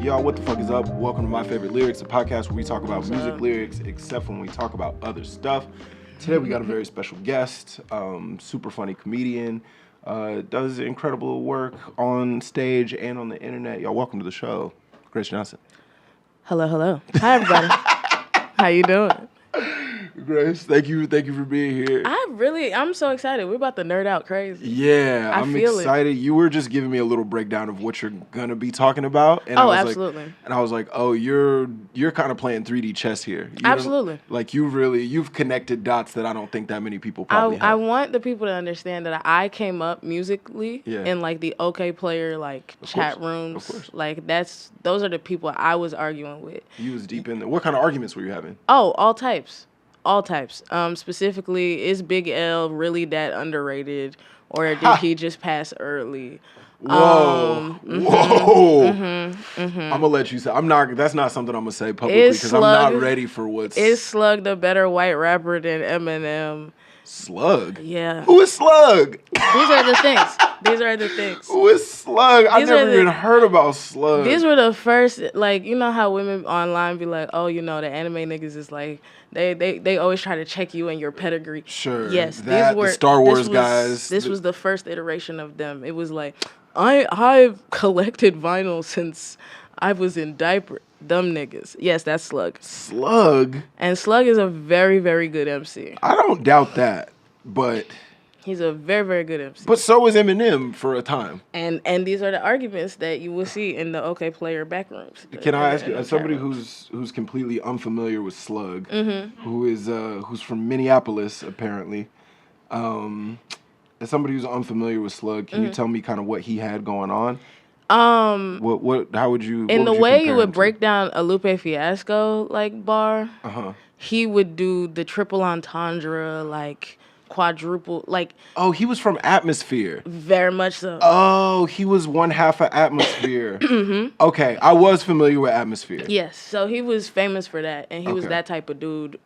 Y'all, what the fuck is up? Welcome to My Favorite Lyrics, a podcast where we talk about music lyrics, except when we talk about other stuff. Today we got a very special guest, super funny comedian, does incredible work on stage and on the internet. Y'all, welcome to the show, Grace Johnson. Hello, hello. Hi, everybody. How you doing? Grace, thank you for being here. I'm so excited. We're about to nerd out crazy. Yeah, I'm feel excited. You were just giving me a little breakdown of what you're gonna be talking about, and absolutely. I was like, oh, you're kind of playing 3D chess here. Absolutely. Like you've connected dots that I don't think that many people probably have. I want the people to understand that I came up musically in like the OK Player chat rooms. Of course. Like those are the people I was arguing with. You was deep in there. What kind of arguments were you having? Oh, all types. All types. Specifically, is Big L really that underrated, or did he just pass early? Whoa. I'm gonna let you say. That's not something I'm gonna say publicly because I'm not ready for what's. Is Slug the better white rapper than Eminem? Slug? Yeah. Who is Slug? These are the things. Who is Slug? I've never even heard about Slug. These were the first, you know how women online be like, oh, the anime niggas is like, they always try to check you and your pedigree. Sure. Yes. The Star Wars guys. This was the first iteration of them. It was like, I've collected vinyl since I was in diaper. Dumb niggas. Yes, that's Slug. Slug? And Slug is a very, very good MC. I don't doubt that, but... He's a very, very good MC. But so was Eminem for a time. And these are the arguments that you will see in the OK Player backrooms. Can I ask you, as somebody who's completely unfamiliar with Slug, who's from Minneapolis, apparently, as somebody who's unfamiliar with Slug, can you tell me kind of what he had going on? How would you? In the way you would break down a Lupe Fiasco bar, he would do the triple entendre, quadruple, Oh, he was from Atmosphere. Very much so. Oh, he was one half of Atmosphere. Okay, I was familiar with Atmosphere. Yes, so he was famous for that, and he was that type of dude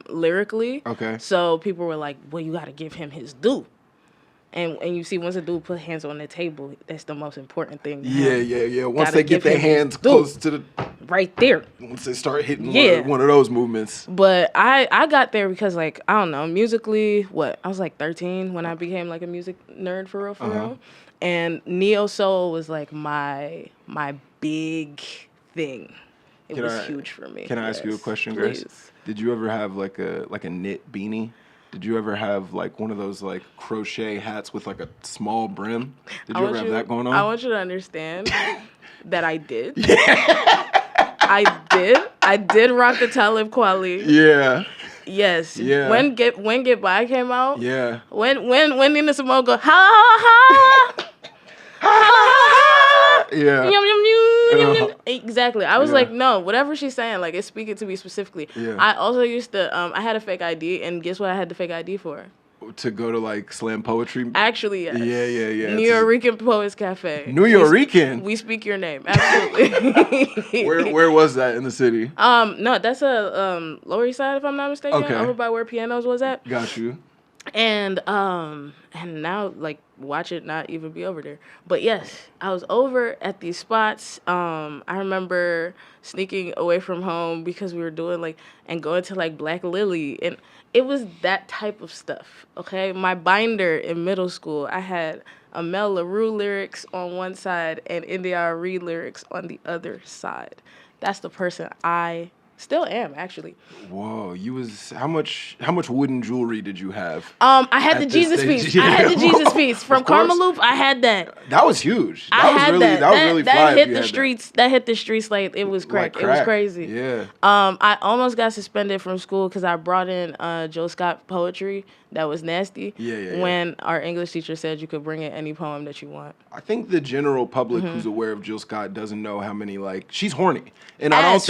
lyrically. Okay. So people were like, well, you got to give him his due. And you see, once a dude put hands on the table, that's the most important thing. Yeah. Once they get their hands close to the... Right there. Once they start hitting one of those movements. But I got there because, I don't know, musically, I was 13 when I became, a music nerd for real. And Neo Soul was, my big thing. It was huge for me. Can I ask you a question, Grace? Please. Did you ever have, a knit beanie? Did you ever have one of those crochet hats with a small brim? Did you ever have that going on? I want you to understand that I did. Yeah. I did rock the Talib Kweli. Yeah. Yes. Yeah. When Get By came out. Yeah. When Nina Simone go ha ha ha. Yeah. Yum, yum, yum. Exactly. I was like, no, whatever she's saying, it's speaking to me specifically. Yeah. I also used to, I had a fake ID, and guess what I had the fake ID for? To go to slam poetry? Actually, yes. Yeah. New Yorican Poets Cafe. New Yorican? We speak your name. Absolutely. Where was that in the city? No, that's a Lower East Side, if I'm not mistaken. Okay. Over by where Pianos was at. Got you. And now watch it not even be over there. But yes, I was over at these spots. I remember sneaking away from home because we were doing and going to Black Lily, and it was that type of stuff. Okay, my binder in middle school, I had Amel LaRue lyrics on one side and India Reed lyrics on the other side. That's the person I still am, actually. Whoa, how much wooden jewelry did you have? I had the Jesus piece. Yeah. I had the Jesus piece from Karmaloop. I had that. That was huge. That was really fly. That hit the streets. That hit the streets it was crack. It was crazy. Yeah. I almost got suspended from school because I brought in Joe Scott poetry that was nasty. Yeah. When our English teacher said you could bring in any poem that you want. I think the general public who's aware of Jill Scott doesn't know how many she's horny, and I don't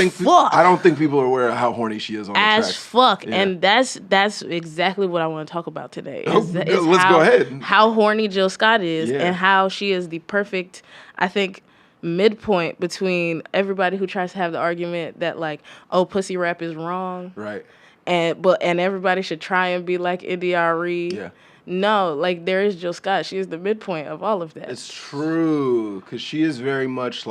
think people are aware of how horny she is on the tracks. As fuck, Yeah. and that's exactly what I want to talk about today. Let's go ahead. How horny Jill Scott is, Yeah. and how she is the perfect, I think, midpoint between everybody who tries to have the argument that pussy rap is wrong, Right. and everybody should try and be like India Reed. Yeah. No, there is Jill Scott. She is the midpoint of all of that. It's true, because she is very much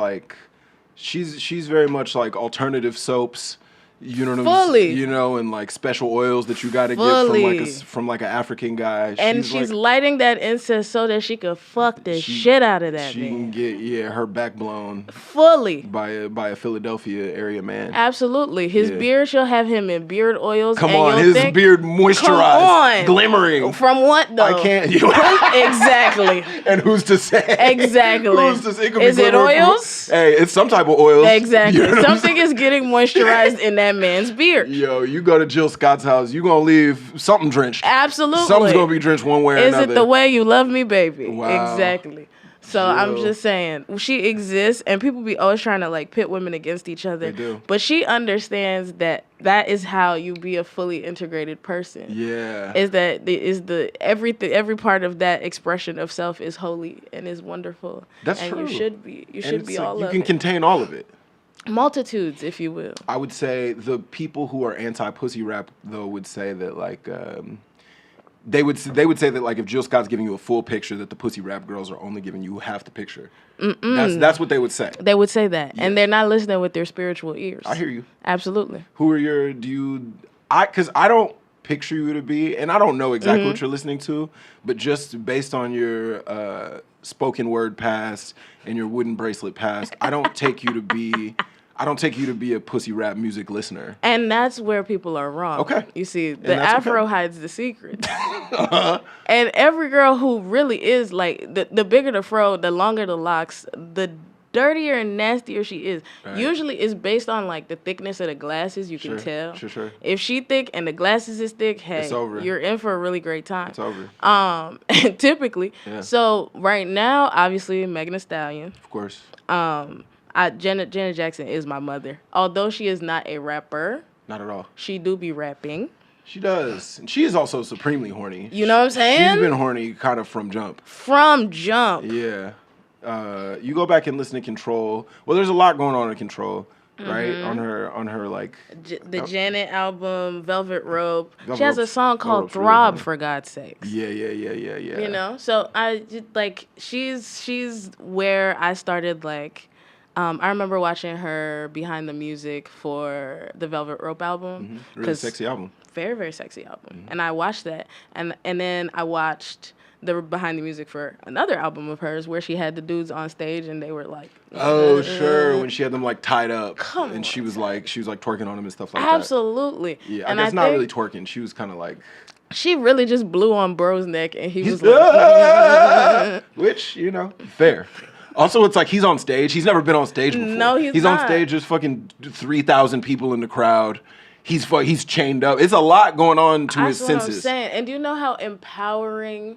She's very much like alternative soaps. You know what Fully. I'm, and like special oils that you got to get from like an African guy. And she's lighting that incense so that she could fuck the shit out of that she man. She can get her back blown fully by a Philadelphia area man. Absolutely. His beard, she'll have him in beard oils. Come on, his beard moisturized, glimmering. From what though? I can't. Exactly. And who's to say? Exactly. Who's to say? Is it oils? Hey, it's some type of oils. Exactly. Something is getting moisturized in that man's beard. Yo, you go to Jill Scott's house, you gonna leave something drenched. Absolutely. Something's gonna be drenched one way or another. Is it the way you love me, baby? Wow. Exactly. So I'm just saying, she exists, and people be always trying to like pit women against each other. They do. But she understands that is how you be a fully integrated person. Yeah. Every part of that expression of self is holy and is wonderful. That's and true. You should be all of it. You can contain all of it. Multitudes, if you will. I would say the people who are anti-pussy rap though would say that like they would say that like if Jill Scott's giving you a full picture, that the pussy rap girls are only giving you half the picture. That's what they would say. They would say that, yes. And they're not listening with their spiritual ears. I hear you. Absolutely. Who are because I don't picture you to be, and I don't know exactly what you're listening to, but just based on your spoken word past and your wooden bracelet past, I don't take you to be a pussy rap music listener. And that's where people are wrong. Okay. You see, the afro hides the secret. And every girl who really is, like, the bigger the fro, the longer the locks, the dirtier and nastier she is. Right. Usually it's based on, like, the thickness of the glasses. You can tell. Sure. If she thick and the glasses is thick, hey, it's over. You're in for a really great time. It's over. Typically. Yeah. So right now, obviously, Megan Thee Stallion. Of course. Janet Jackson is my mother. Although she is not a rapper. Not at all. She do be rapping. She does. And she is also supremely horny. You know what I'm saying? She's been horny kind of from jump. Yeah. You go back and listen to Control. Well, there's a lot going on in Control, right? On her like... the Janet album, Velvet Rope. She has a song called Throb, for God's sakes. Yeah. You know? So she's where I started, like... I remember watching her behind the music for the Velvet Rope album. Really sexy album. Very, very sexy album. And I watched that. And then I watched the behind the music for another album of hers where she had the dudes on stage and they were like... Oh, sure. When she had them like tied up. Come on. And she was like twerking on them and stuff like Absolutely. that. Yeah, I guess not really twerking. She was kind of like... She really just blew on bro's neck and he was like... Which, fair. Also, it's like he's on stage. He's never been on stage before. No, he's not. On stage. There's fucking 3,000 people in the crowd. He's chained up. It's a lot going on to his senses. That's what I'm saying. And do you know how empowering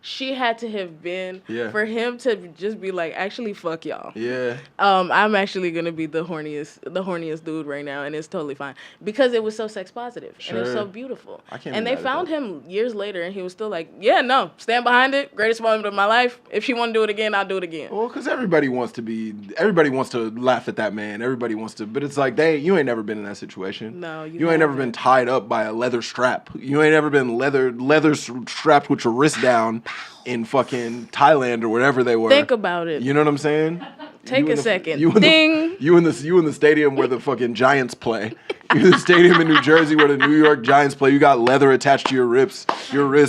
she had to have been for him to just be like, actually, fuck y'all. Yeah. I'm actually gonna be the horniest dude right now, and it's totally fine because it was so sex positive and it was so beautiful. And they found him years later, and he was still like, yeah, no, stand behind it. Greatest moment of my life. If she want to do it again, I'll do it again. Well, because everybody wants to laugh at that man. Everybody wants to, but it's like you ain't never been in that situation. No, you ain't never been tied up by a leather strap. You ain't ever been leather strapped with your wrist down in fucking Thailand or wherever they were. Think about it. You know what I'm saying? Take a second. Ding. You in the stadium where the fucking Giants play. You in the stadium in New Jersey where the New York Giants play. You got leather attached to your wrists,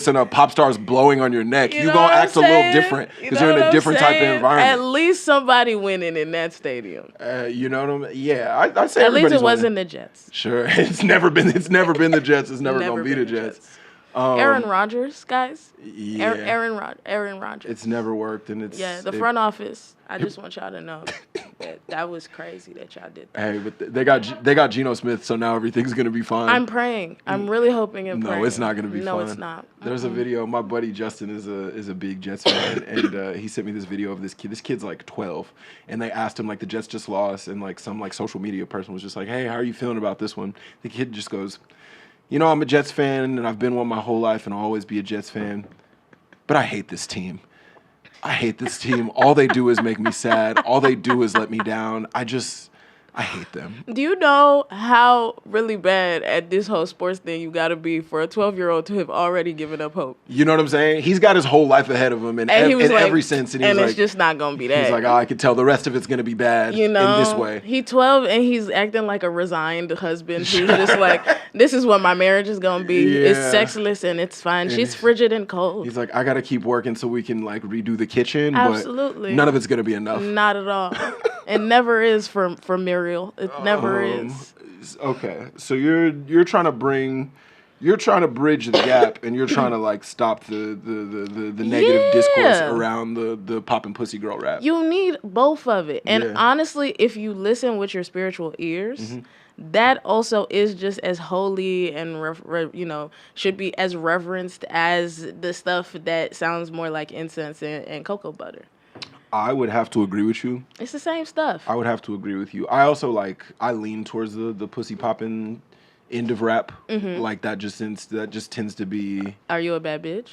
and a pop star's blowing on your neck. You gonna act a little different because you're in a different type of environment. At least somebody winning in that stadium. You know what I mean? Yeah, I say at least it wasn't the Jets. Sure, it's never been the Jets. It's never gonna be the Jets. Aaron Rodgers, guys. Yeah. Aaron Rodgers. It's never worked, and the front office. I just want y'all to know that was crazy that y'all did that. Hey, but they got Geno Smith, so now everything's gonna be fine. I'm praying. I'm really hoping and praying. No, it's not gonna be fine. No, it's not. There's a video. My buddy Justin is a big Jets fan, and he sent me this video of this kid. This kid's like 12, and they asked him like the Jets just lost, and like some like social media person was just like, hey, how are you feeling about this one? The kid just goes, I'm a Jets fan, and I've been one my whole life, and I'll always be a Jets fan. But I hate this team. I hate this team. All they do is make me sad. All they do is let me down. I I hate them. Do you know how really bad at this whole sports thing you got to be for a 12-year-old to have already given up hope? You know what I'm saying? He's got his whole life ahead of him in every sense. And, it's just not going to be that. He's like, I can tell the rest of it's going to be bad you know, in this way. He's 12 and he's acting like a resigned husband who's just like, this is what my marriage is going to be. Yeah. It's sexless and it's fine. And she's frigid and cold. He's like, I got to keep working so we can like redo the kitchen. Absolutely. But none of it's going to be enough. Not at all. It never is for Muriel. It never is. Okay, so you're trying to bridge the gap, and you're trying to like stop the negative discourse around the pop and pussy girl rap. You need both of it, and honestly, if you listen with your spiritual ears, that also is just as holy and should be as reverenced as the stuff that sounds more like incense and cocoa butter. I would have to agree with you. It's the same stuff. I would have to agree with you. I also I lean towards the pussy popping end of rap. Like that just tends to be. Are you a bad bitch?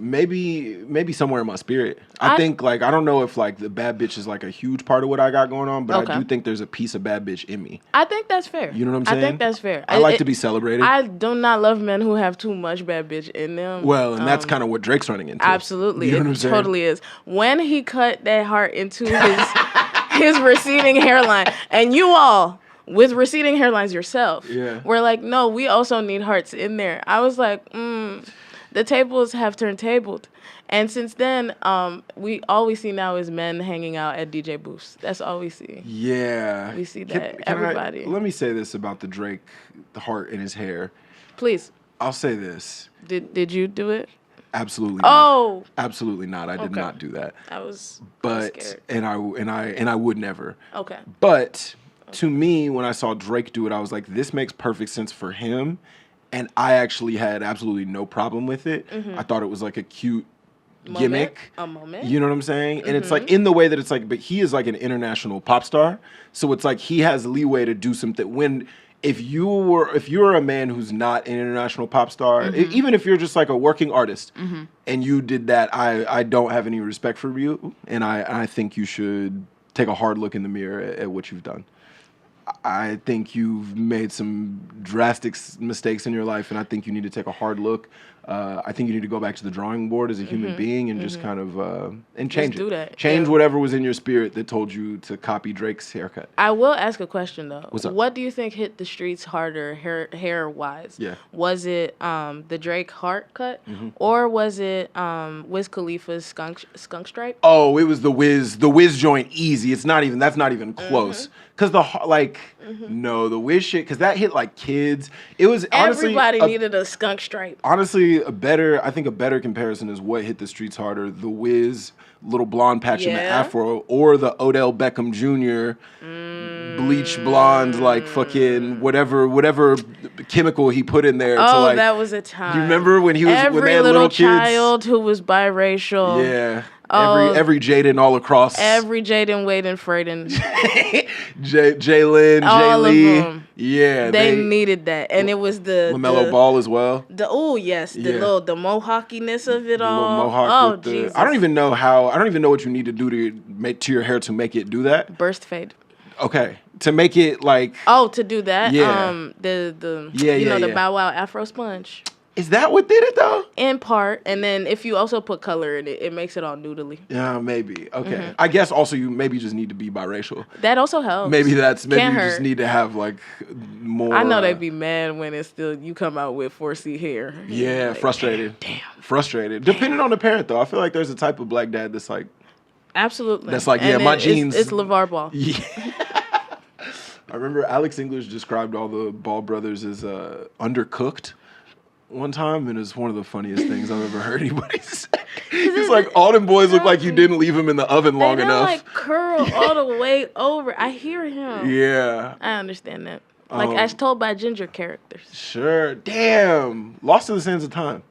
Maybe somewhere in my spirit. I think I don't know if the bad bitch is like a huge part of what I got going on, but I do think there's a piece of bad bitch in me. I think that's fair. You know what I'm saying? I think that's fair. I like to be celebrated. I do not love men who have too much bad bitch in them. Well, and that's kind of what Drake's running into. Absolutely. You know what I'm saying? Totally is. When he cut that heart into his receding hairline, and you all with receding hairlines yourself, we're like, no, we also need hearts in there. I was like, the tables have turned tabled. And since then, all we see now is men hanging out at DJ booths. That's all we see. Yeah. We see that. Everybody. Let me say this about the Drake, the heart in his hair. Please. I'll say this. Did you do it? Absolutely not. Absolutely not. I did not do that. I was scared. And I would never. Okay. But to me, when I saw Drake do it, I was like, this makes perfect sense for him. And I actually had absolutely no problem with it. I thought it was like a cute gimmick. A moment. You know what I'm saying? And it's like in the way that it's like, but he is like an international pop star. So it's like he has leeway to do something. If you're a man who's not an international pop star, even if you're just like a working artist and you did that, I don't have any respect for you. And I think you should take a hard look in the mirror at what you've done. I think you've made some drastic mistakes in your life, and I think you need to take a hard look. I think you need to go back to the drawing board as a human being and just kind of and change just do that. Change whatever was in your spirit that told you to copy Drake's haircut. I will ask a question though. What's up? What do you think hit the streets harder hair wise? Yeah. Was it the Drake heart cut or was it Wiz Khalifa's skunk stripe? Oh, it was the Wiz joint easy. That's not even close. Cause the Wiz shit, cause that hit like kids. It was honestly everybody needed a skunk stripe. Honestly, a better comparison is what hit the streets harder: the Wiz little blonde patch in the afro, or the Odell Beckham Jr. Bleach blonde, like fucking whatever chemical he put in there. Oh, to like, that was a time. You remember when he was when they had little kids? Child who was biracial. Yeah. Every Jaden all across. Every Jaden, Waden, Frayden. Jalen, all of them. Yeah. They needed that. And it was the LaMelo Ball as well. The mohawkiness of it all. Mohawk Jesus. I don't even know what you need to do to your hair to make it do that. Burst fade. Okay. To make it like to do that. Yeah. The Bow Wow Afro sponge. Is that what did it though? In part, and then if you also put color in it, it makes it all noodly. Yeah, maybe. Okay. I guess also you maybe just need to be biracial. That also helps. Maybe you just need to have like more. I know they'd be mad when it's still you come out with 4C hair. Yeah, like, frustrated. Damn. Frustrated. Depending on the parent though, I feel like there's a type of black dad that's like. Absolutely. That's like my genes. It's LeVar Ball. Yeah. I remember Alex English described all the Ball brothers as undercooked one time, and it's one of the funniest things I've ever heard anybody say. It's like all them boys look like you didn't leave them in the oven long enough. They like curl all the way over. I hear him. Yeah. I understand that. Like as told by ginger characters. Sure. Damn. Lost to the Sands of Time.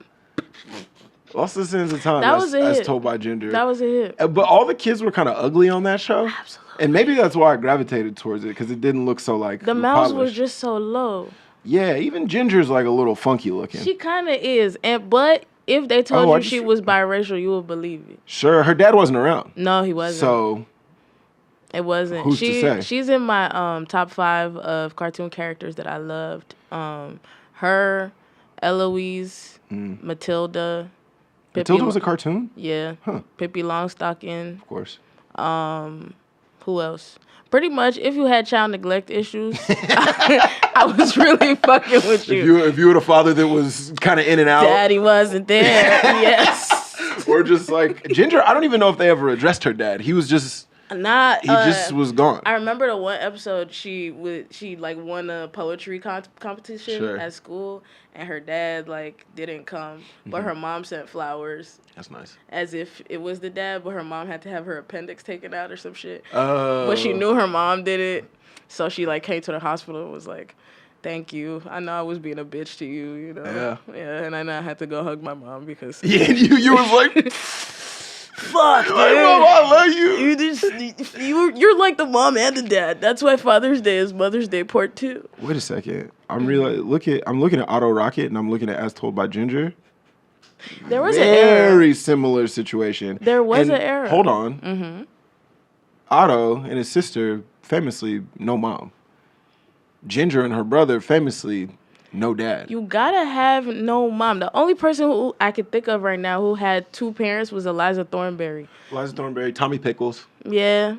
Lost to the Sands of Time. That was a hit. As told by ginger. That was a hit. But all the kids were kind of ugly on that show. Absolutely. And maybe that's why I gravitated towards it, because it didn't look so like the mouths were polished. just so low. Yeah, even Ginger's like a little funky looking. She kind of is, but if they told you she was biracial, you would believe it. Sure, her dad wasn't around. No, he wasn't. So It wasn't. Who's to say? She's in my top 5 of cartoon characters that I loved. Her, Eloise, Matilda. Matilda was a cartoon? Yeah. Huh. Pippi Longstocking. Of course. Who else? Pretty much, if you had child neglect issues, I was really fucking with you. If you had a father that was kind of in and out. Daddy wasn't there. Yes. Or just like Ginger, I don't even know if they ever addressed her dad. He was just he just was gone. I remember the one episode she like won a poetry competition at school, and her dad like didn't come, but her mom sent flowers. That's nice. As if it was the dad, but her mom had to have her appendix taken out or some shit. But she knew her mom did it, so she like came to the hospital and was like, "Thank you. I know I was being a bitch to you, you know." Yeah. And I know I had to go hug my mom because you was like. Fuck, dude. Like, Mom, I love you. You're like the mom and the dad. That's why Father's Day is Mother's Day Part 2. Wait a second. I'm looking at Auto Rocket and I'm looking at As Told by Ginger. There was an era. Very similar situation. There was an era. Hold on. Otto and his sister famously no mom. Ginger and her brother famously no dad. You gotta have no mom. The only person who I could think of right now who had 2 parents was Eliza Thornberry. Tommy Pickles. Yeah.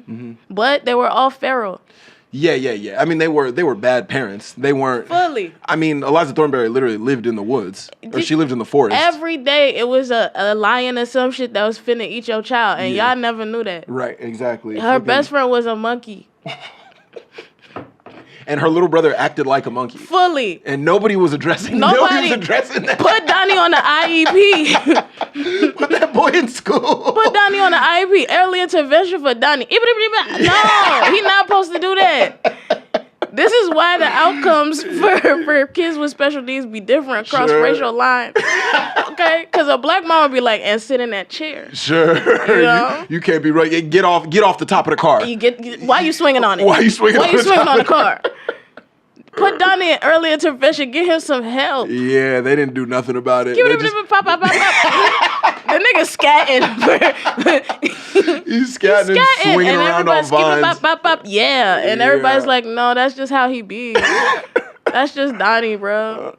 But they were all feral. Yeah. I mean, they were bad parents. They weren't fully. I mean, Eliza Thornberry literally lived in the woods, or she lived in the forest. Every day it was a lion or some shit that was finna eat your child, and y'all never knew that. Right, exactly. Her best friend was a monkey. And her little brother acted like a monkey. Fully. And nobody was addressing that. Put Donnie on the IEP. Put that boy in school. Put Donnie on the IEP. Early intervention for Donnie. No, he's not supposed to do that. This is why the outcomes for kids with special needs be different across racial lines. Okay? Because a black mom would be like, and sit in that chair. Sure. You know? You can't be right. Get off the top of the car. Why are you swinging on it? Why are you swinging on the car? Put Donnie in early intervention. Get him some help. Yeah, they didn't do nothing about it. Pop. The nigga scatting. He's scatting and swinging around on vines. Yeah, and everybody's like, no, that's just how he be. That's just Donnie, bro.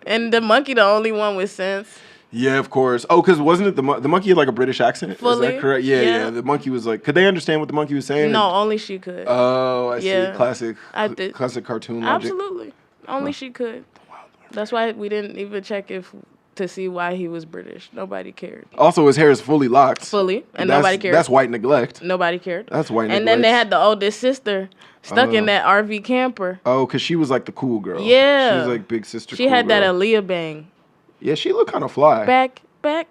And the monkey, the only one with sense. Yeah, of course. Oh, because wasn't it the monkey had like a British accent? Fully. Is that correct? Yeah. The monkey was like, could they understand what the monkey was saying? No, only she could. Oh, I see. Classic cartoon logic. Absolutely. Only she could. That's why we didn't even check to see why he was British. Nobody cared. Also, his hair is fully locked. And nobody cared. That's white neglect. Nobody cared. That's white neglect. And then they had the oldest sister stuck in that RV camper. Oh, because she was like the cool girl. Yeah. She was like big sister. She had that Aaliyah bang. Yeah, she looked kind of fly. Back, but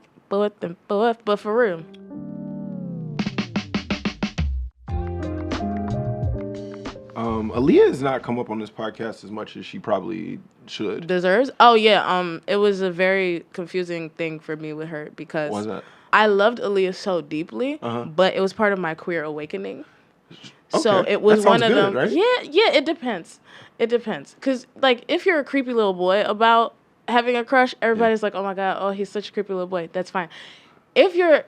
for real. Aaliyah has not come up on this podcast as much as she probably should. Deserves? Oh yeah. It was a very confusing thing for me with her because why's that? I loved Aaliyah so deeply, but it was part of my queer awakening. Okay. So it was one of them. Right? Yeah. It depends. Because like if you're a creepy little boy about having a crush, everybody's like, oh my God, oh, he's such a creepy little boy. That's fine. If you're,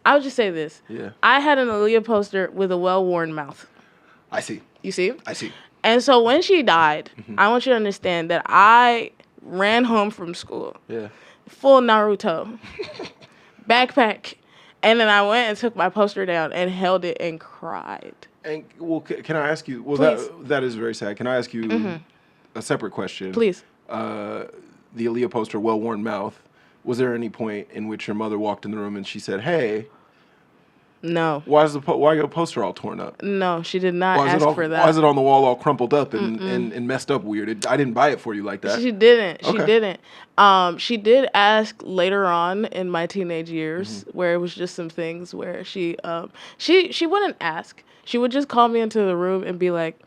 I would just say this. Yeah. I had an Aaliyah poster with a well-worn mouth. I see. You see? I see. And so when she died, I want you to understand that I ran home from school. Yeah. Full Naruto. Backpack. And then I went and took my poster down and held it and cried. And well, can I ask you? Well, that is very sad. Can I ask you a separate question? Please. The Aaliyah poster, well-worn mouth. Was there any point in which your mother walked in the room and she said, "Hey"? No. Why your poster all torn up? No, she did not ask for that. Why is it on the wall all crumpled up and messed up weird? I didn't buy it for you like that. She didn't. Okay. She didn't. She did ask later on in my teenage years where it was just some things where she wouldn't ask. She would just call me into the room and be like,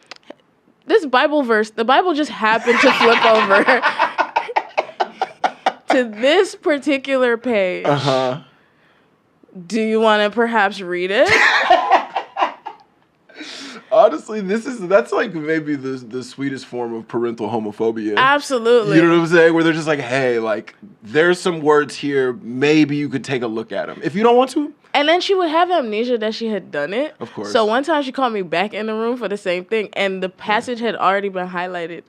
this Bible verse, the Bible just happened to flip over to this particular page. Do you want to perhaps read it? Honestly, that's like maybe the sweetest form of parental homophobia. Absolutely. You know what I'm saying? Where they're just like, hey, like, there's some words here. Maybe you could take a look at them. If you don't want to, And then she would have amnesia that she had done it. Of course. So one time she called me back in the room for the same thing, and the passage had already been highlighted.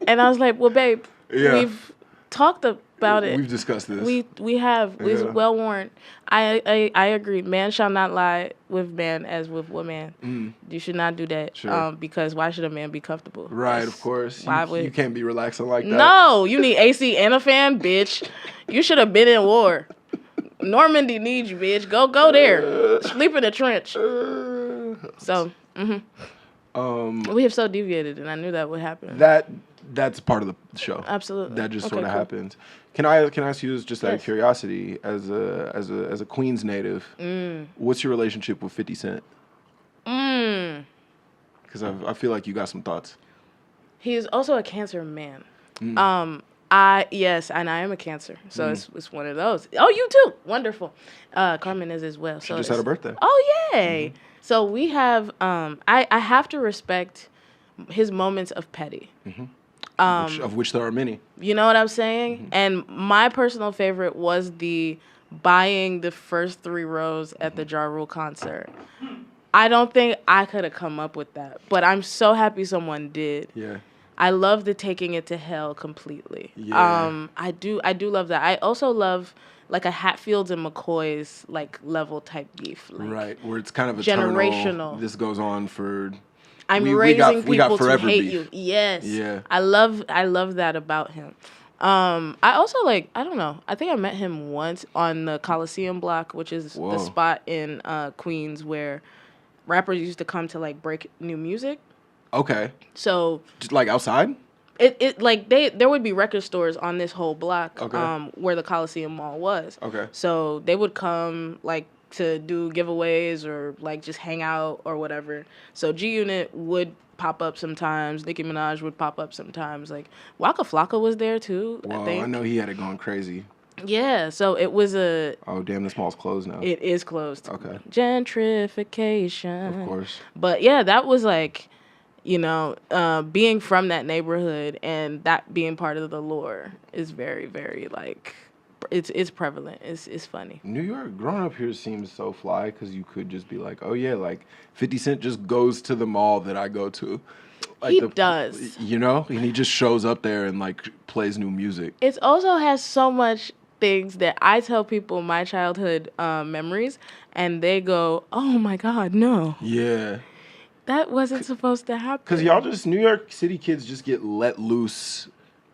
And I was like, well, babe, we've talked about it. We've discussed this. We have. It's well worn. I agree. Man shall not lie with man as with woman. You should not do that. Sure. Because why should a man be comfortable? Right, of course. You can't be relaxing like that. No, you need AC and a fan, bitch. You should have been in war. Normandy needs you, bitch. Go there. Sleep in the trench. So, we have so deviated, and I knew that would happen. That's part of the show. Absolutely. That just sort of happens. Can I ask you just out of curiosity, as a Queens native, what's your relationship with 50 Cent? Because I feel like you got some thoughts. He is also a Cancer man. Yes, and I am a Cancer, so it's one of those. Oh, you too. Wonderful. Carmen is as well. She just had a birthday. Oh, yay. So we have, I have to respect his moments of petty. Of which there are many. You know what I'm saying? And my personal favorite was the buying the first 3 rows at the Ja Rule concert. I don't think I could have come up with that, but I'm so happy someone did. Yeah. I love the taking it to hell completely. Yeah. I do love that. I also love like a Hatfields and McCoy's like level type beef. Like, right, where it's kind of generational. This goes on for. I'm raising people to hate you. Yes. Yeah. I love that about him. I also I don't know. I think I met him once on the Coliseum block, which is the spot in Queens where rappers used to come to like break new music. Okay. So just like outside? It like there would be record stores on this whole block where the Coliseum Mall was. Okay. So they would come like to do giveaways or like just hang out or whatever. So G Unit would pop up sometimes. Nicki Minaj would pop up sometimes. Like Waka Flocka was there too. Well, I know he had it going crazy. Yeah, so it was a... Oh, damn, this mall's closed now. It is closed. Okay. Gentrification. Of course. But yeah, that was like, you know, being from that neighborhood and that being part of the lore is very, very like... It's prevalent. It's funny. New York, growing up here seems so fly because you could just be like, oh yeah, like 50 Cent just goes to the mall that I go to. Like he does. You know? And he just shows up there and like plays new music. It also has so much things that I tell people my childhood memories and they go, oh my God, no. Yeah. That wasn't supposed to happen. Because y'all just, New York City kids just get let loose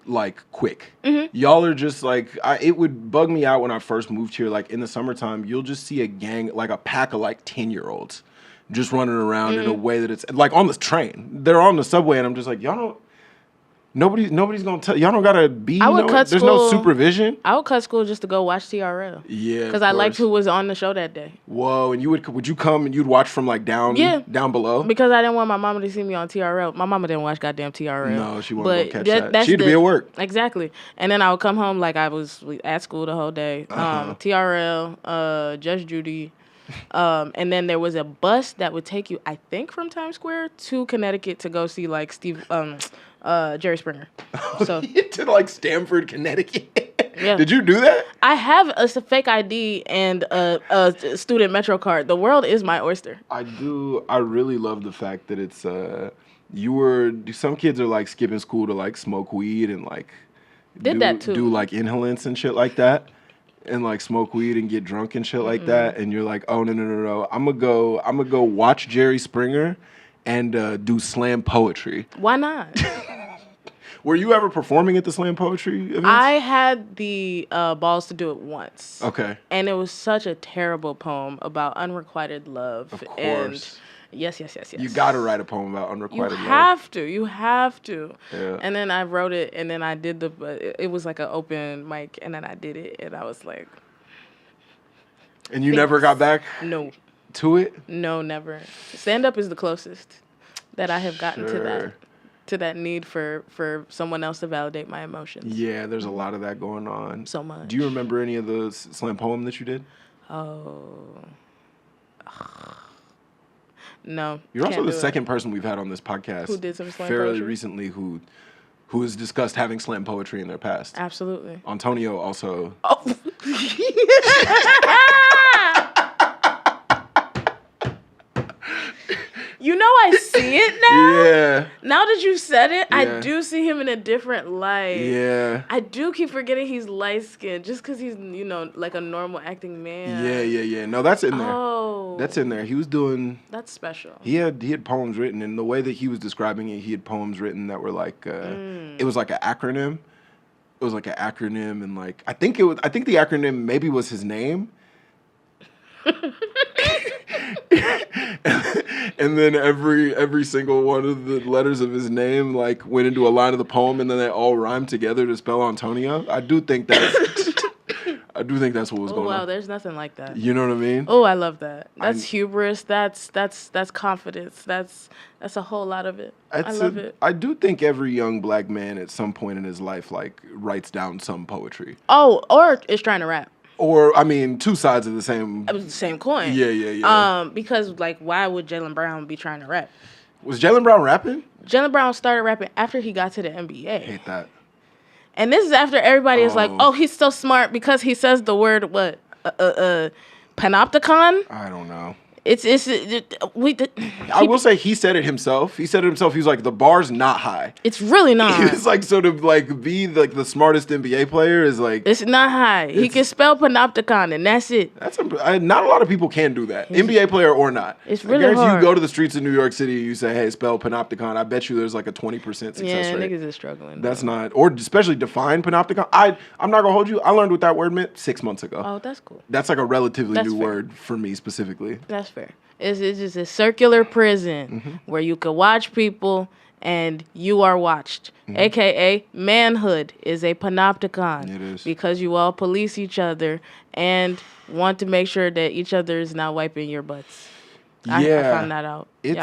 like quick. Y'all are just like, it would bug me out when I first moved here. Like in the summertime, you'll just see a gang, like a pack of like 10-year-olds just running around in a way that it's like on the train. They're on the subway and I'm just like, y'all don't, nobody's gonna tell, y'all don't gotta be, there's no supervision. I would cut school just to go watch TRL. Yeah. Because I liked who was on the show that day. Whoa, and would you come and you'd watch from like down below? Because I didn't want my mama to see me on TRL. My mama didn't watch goddamn TRL. No, she wasn't gonna catch that. She'd be at work. Exactly. And then I would come home like I was at school the whole day. TRL, Judge Judy. And then there was a bus that would take you, I think, from Times Square to Connecticut to go see like Jerry Springer. So to like Stamford, Connecticut. Yeah. Did you do that? I have a fake ID and a student Metro card. The world is my oyster. I do. I really love the fact that it's some kids are like skipping school to like smoke weed and like that too. Do like inhalants and shit like that. And like smoke weed and get drunk and shit like that, and you're like, oh no, I'm gonna go watch Jerry Springer and do slam poetry. Why not? Were you ever performing at the slam poetry events? I had the balls to do it once. Okay. And it was such a terrible poem about unrequited love. Of course. And yes. You gotta write a poem about unrequited love. You have to. Yeah. And then I wrote it, and then I did it was like an open mic, and then I did it, and I was like. And you never got back? No. To it? No, never. Stand up is the closest that I have gotten to that need for someone else to validate my emotions. Yeah, there's a lot of that going on. So much. Do you remember any of the slam poem that you did? Oh. No. You're also the second person we've had on this podcast who did some slam fairly poetry recently who has discussed having slam poetry in their past. Absolutely. Antonio also. Oh. You know, I see it now. Yeah. Now that you said it, Yeah. I do see him in a different light. Yeah. I do keep forgetting he's light skinned just because he's, you know, like a normal acting man. Yeah. No, that's in there. Oh. That's in there. He was doing. That's special. He had poems written, and the way that he was describing it, he had poems written that were like, it was like an acronym. It was like an acronym, and like I think the acronym maybe was his name. And then every single one of the letters of his name like went into a line of the poem, and then they all rhymed together to spell Antonio. I do think that's what was going on. Wow, there's nothing like that. You know what I mean? Oh, I love that. That's hubris. That's confidence. That's a whole lot of it. I love it. I do think every young black man at some point in his life like writes down some poetry. Oh, or is trying to rap. Or, I mean, two sides of the same coin. Yeah. Because, like, why would Jaylen Brown be trying to rap? Was Jaylen Brown rapping? Jaylen Brown started rapping after he got to the NBA. I hate that. And this is after everybody is like, oh, he's so smart because he says the word, what? Panopticon? I don't know. I will say he said it himself. He was like, the bar's not high. It's really not. He was like, so to like be like the smartest NBA player is like. It's not high. He can spell Panopticon and that's it. Not a lot of people can do that. NBA player or not. It's really hard. You go to the streets of New York City, you say, hey, spell Panopticon. I bet you there's like a 20% success rate. Yeah, niggas is struggling. That's not, or especially define Panopticon. I'm not gonna hold you. I learned what that word meant 6 months ago. Oh, that's cool. That's like a relatively new word for me specifically. That's fair. It's just a circular prison where you can watch people and you are watched. AKA manhood is a panopticon. It is. Because you all police each other and want to make sure that each other is not wiping your butts. I found that out. It's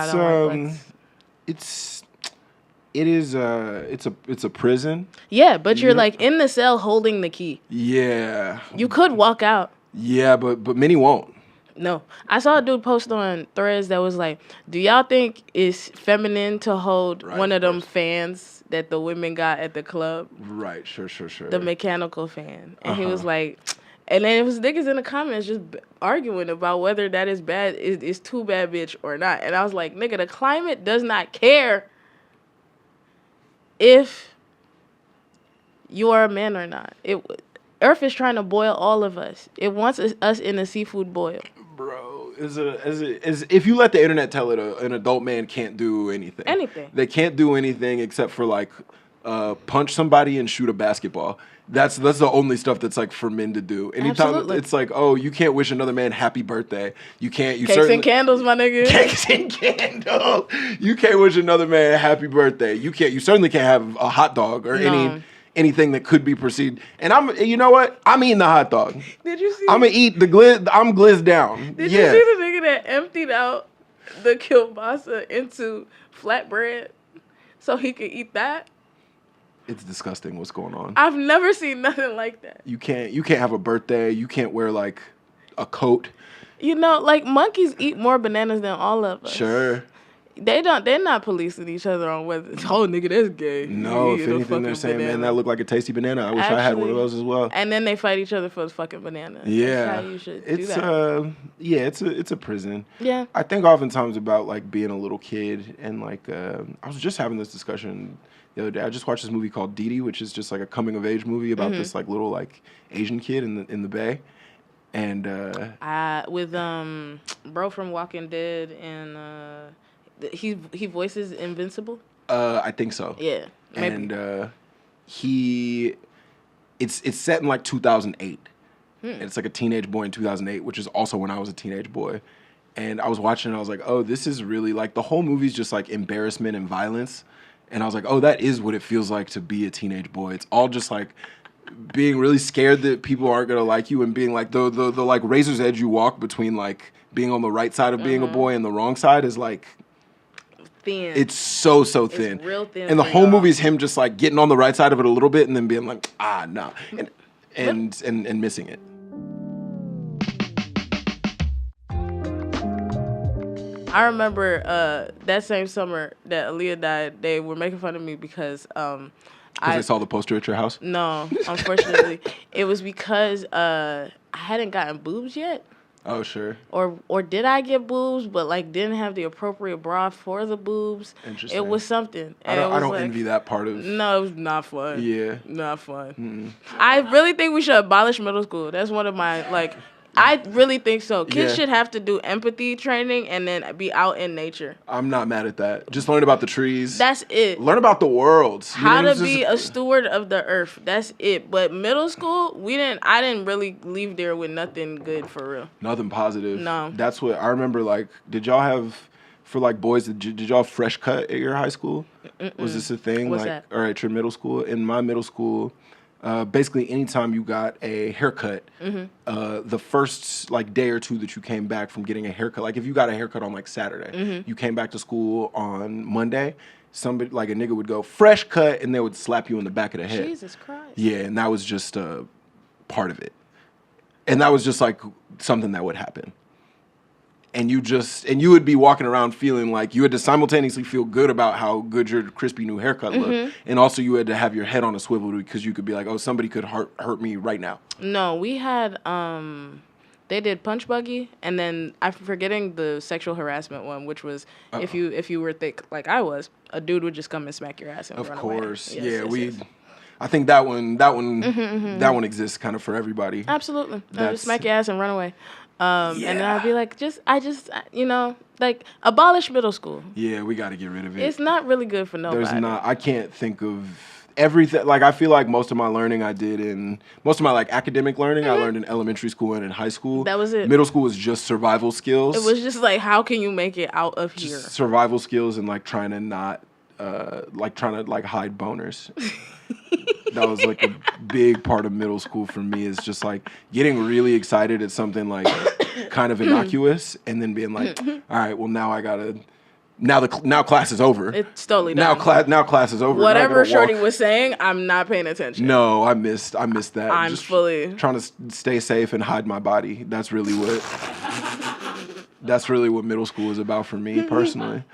it's a prison. Yeah, but you're like in the cell holding the key. Yeah. You could walk out. Yeah, but many won't. No. I saw a dude post on Threads that was like, do y'all think it's feminine to hold one of them fans that the women got at the club? Right, sure. The mechanical fan. And he was like, and then it was niggas in the comments just arguing about whether that is bad, is too bad, bitch, or not. And I was like, nigga, the climate does not care if you are a man or not. Earth is trying to boil all of us. It wants us in a seafood boil. Bro, if you let the internet tell it, an adult man can't do anything. They can't do anything except for like punch somebody and shoot a basketball. That's the only stuff that's like for men to do. Anytime Absolutely. It's like, oh, you can't wish another man happy birthday. You can't. Cakes and candles, my nigga. Cakes and candles. You can't wish another man happy birthday. You can't. You certainly can't have a hot dog or anything that could be perceived. And you know what? I'm eating the hot dog. Did you see? I'm gonna eat the glizz. I'm glizz down. Did you see the nigga that emptied out the kielbasa into flatbread so he could eat that? It's disgusting what's going on. I've never seen nothing like that. You can't have a birthday. You can't wear like a coat. You know, like monkeys eat more bananas than all of us. Sure. They're not policing each other on whether nigga that's gay. No, if anything they're saying, man, that looked like a tasty banana. I wish I had one of those as well. And then they fight each other for the fucking banana. Yeah. That's how you should do that. It's a prison. Yeah. I think oftentimes about like being a little kid and like I was just having this discussion the other day. I just watched this movie called Dee Dee, which is just like a coming of age movie about this like little like Asian kid in the Bay. And with bro from Walking Dead and he voices Invincible. I think so. Yeah, maybe. And it's set in like 2008. And it's like a teenage boy in 2008, which is also when I was a teenage boy. And I was watching and I was like, oh, this is really like the whole movie's just like embarrassment and violence. And I was like, oh, that is what it feels like to be a teenage boy. It's all just like being really scared that people aren't gonna like you and being like the like razor's edge you walk between like being on the right side of being a boy and the wrong side is like thin. It's so thin. It's real thin. And the whole movie is him just like getting on the right side of it a little bit and then being like, no. And missing it. I remember that same summer that Aaliyah died, they were making fun of me because they saw the poster at your house? No, unfortunately. It was because I hadn't gotten boobs yet. Oh, sure. Or did I get boobs, but like didn't have the appropriate bra for the boobs? Interesting. It was something. I don't envy that part of. No, it was not fun. Yeah. Not fun. Mm-mm. I really think we should abolish middle school. That's one of my like. I really think so. Kids should have to do empathy training and then be out in nature. I'm not mad at that. Just learn about the trees. That's it. Learn about the world. How to be a steward of the earth. That's it. But middle school, I didn't really leave there with nothing good for real. Nothing positive. No. That's what I remember. Like, did y'all have for like boys? Did y'all have fresh cut at your high school? Mm-mm. Was this a thing? What's like, that? Or at your middle school? In my middle school. Basically, anytime you got a haircut, the first like day or two that you came back from getting a haircut, like if you got a haircut on like Saturday, you came back to school on Monday, somebody like a nigga would go fresh cut, and they would slap you in the back of the head. Jesus Christ. Yeah, and that was just part of it, and that was just like something that would happen. And you would be walking around feeling like you had to simultaneously feel good about how good your crispy new haircut looked, and also you had to have your head on a swivel because you could be like, oh, somebody could hurt me right now. No, we had they did punch buggy, and then I'm forgetting the sexual harassment one, which was if you were thick like I was, a dude would just come and smack your ass and run away. Of course, yes. I think that one exists kind of for everybody. Absolutely, just smack your ass and run away. And then I'd be like, like abolish middle school. Yeah, we got to get rid of it. It's not really good for nobody. I can't think of everything. Like, I feel like most of my learning most of my like academic learning, I learned in elementary school and in high school. That was it. Middle school was just survival skills. It was just like, how can you make it out of here? Just survival skills and like trying to hide boners. That was like a big part of middle school for me, is just like getting really excited at something like kind of innocuous and then being like, all right, well now class is over. It's totally done. Now class is over. Whatever Shorty was saying, I'm not paying attention. No, I missed that. I'm just fully trying to stay safe and hide my body. That's really what middle school is about for me personally.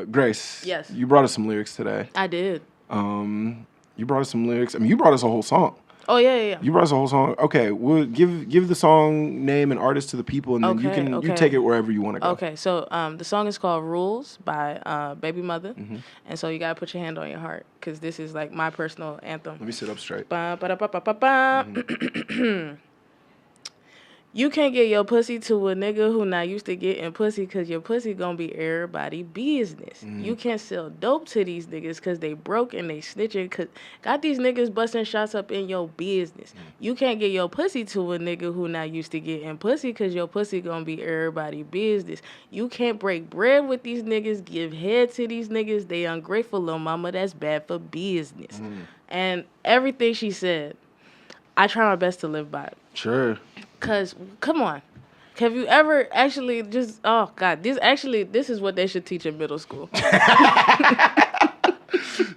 Grace. Yes. You brought us some lyrics today. I did. You brought us some lyrics. I mean, you brought us a whole song. Oh, yeah. You brought us a whole song. Okay, we'll give the song name and artist to the people, and then you take it wherever you want to go. Okay, so the song is called Rules by Baby Mother. And so you got to put your hand on your heart, because this is like my personal anthem. Let me sit up straight. You can't get your pussy to a nigga who not used to getting pussy, because your pussy gonna be everybody business. You can't sell dope to these niggas because they broke and they snitching, because got these niggas busting shots up in your business. You can't get your pussy to a nigga who not used to getting pussy, because your pussy gonna be everybody business. You can't break bread with these niggas, give head to these niggas. They ungrateful, little mama, that's bad for business. And everything she said, I try my best to live by it. Sure. Cause, come on, have you ever actually just? Oh God, this is what they should teach in middle school.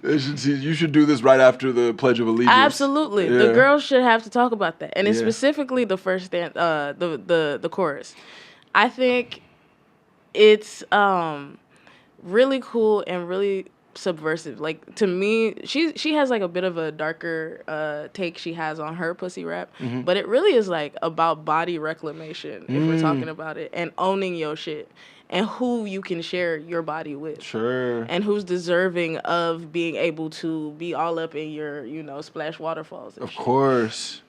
You should do this right after the Pledge of Allegiance. Absolutely, the girls should have to talk about that, and it's specifically the first the chorus. I think it's really cool and really subversive. Like, to me, she has like a bit of a darker take she has on her pussy rap, but it really is like about body reclamation, if we're talking about it, and owning your shit and who you can share your body with. Sure. And who's deserving of being able to be all up in your, splash waterfalls and shit. Of course.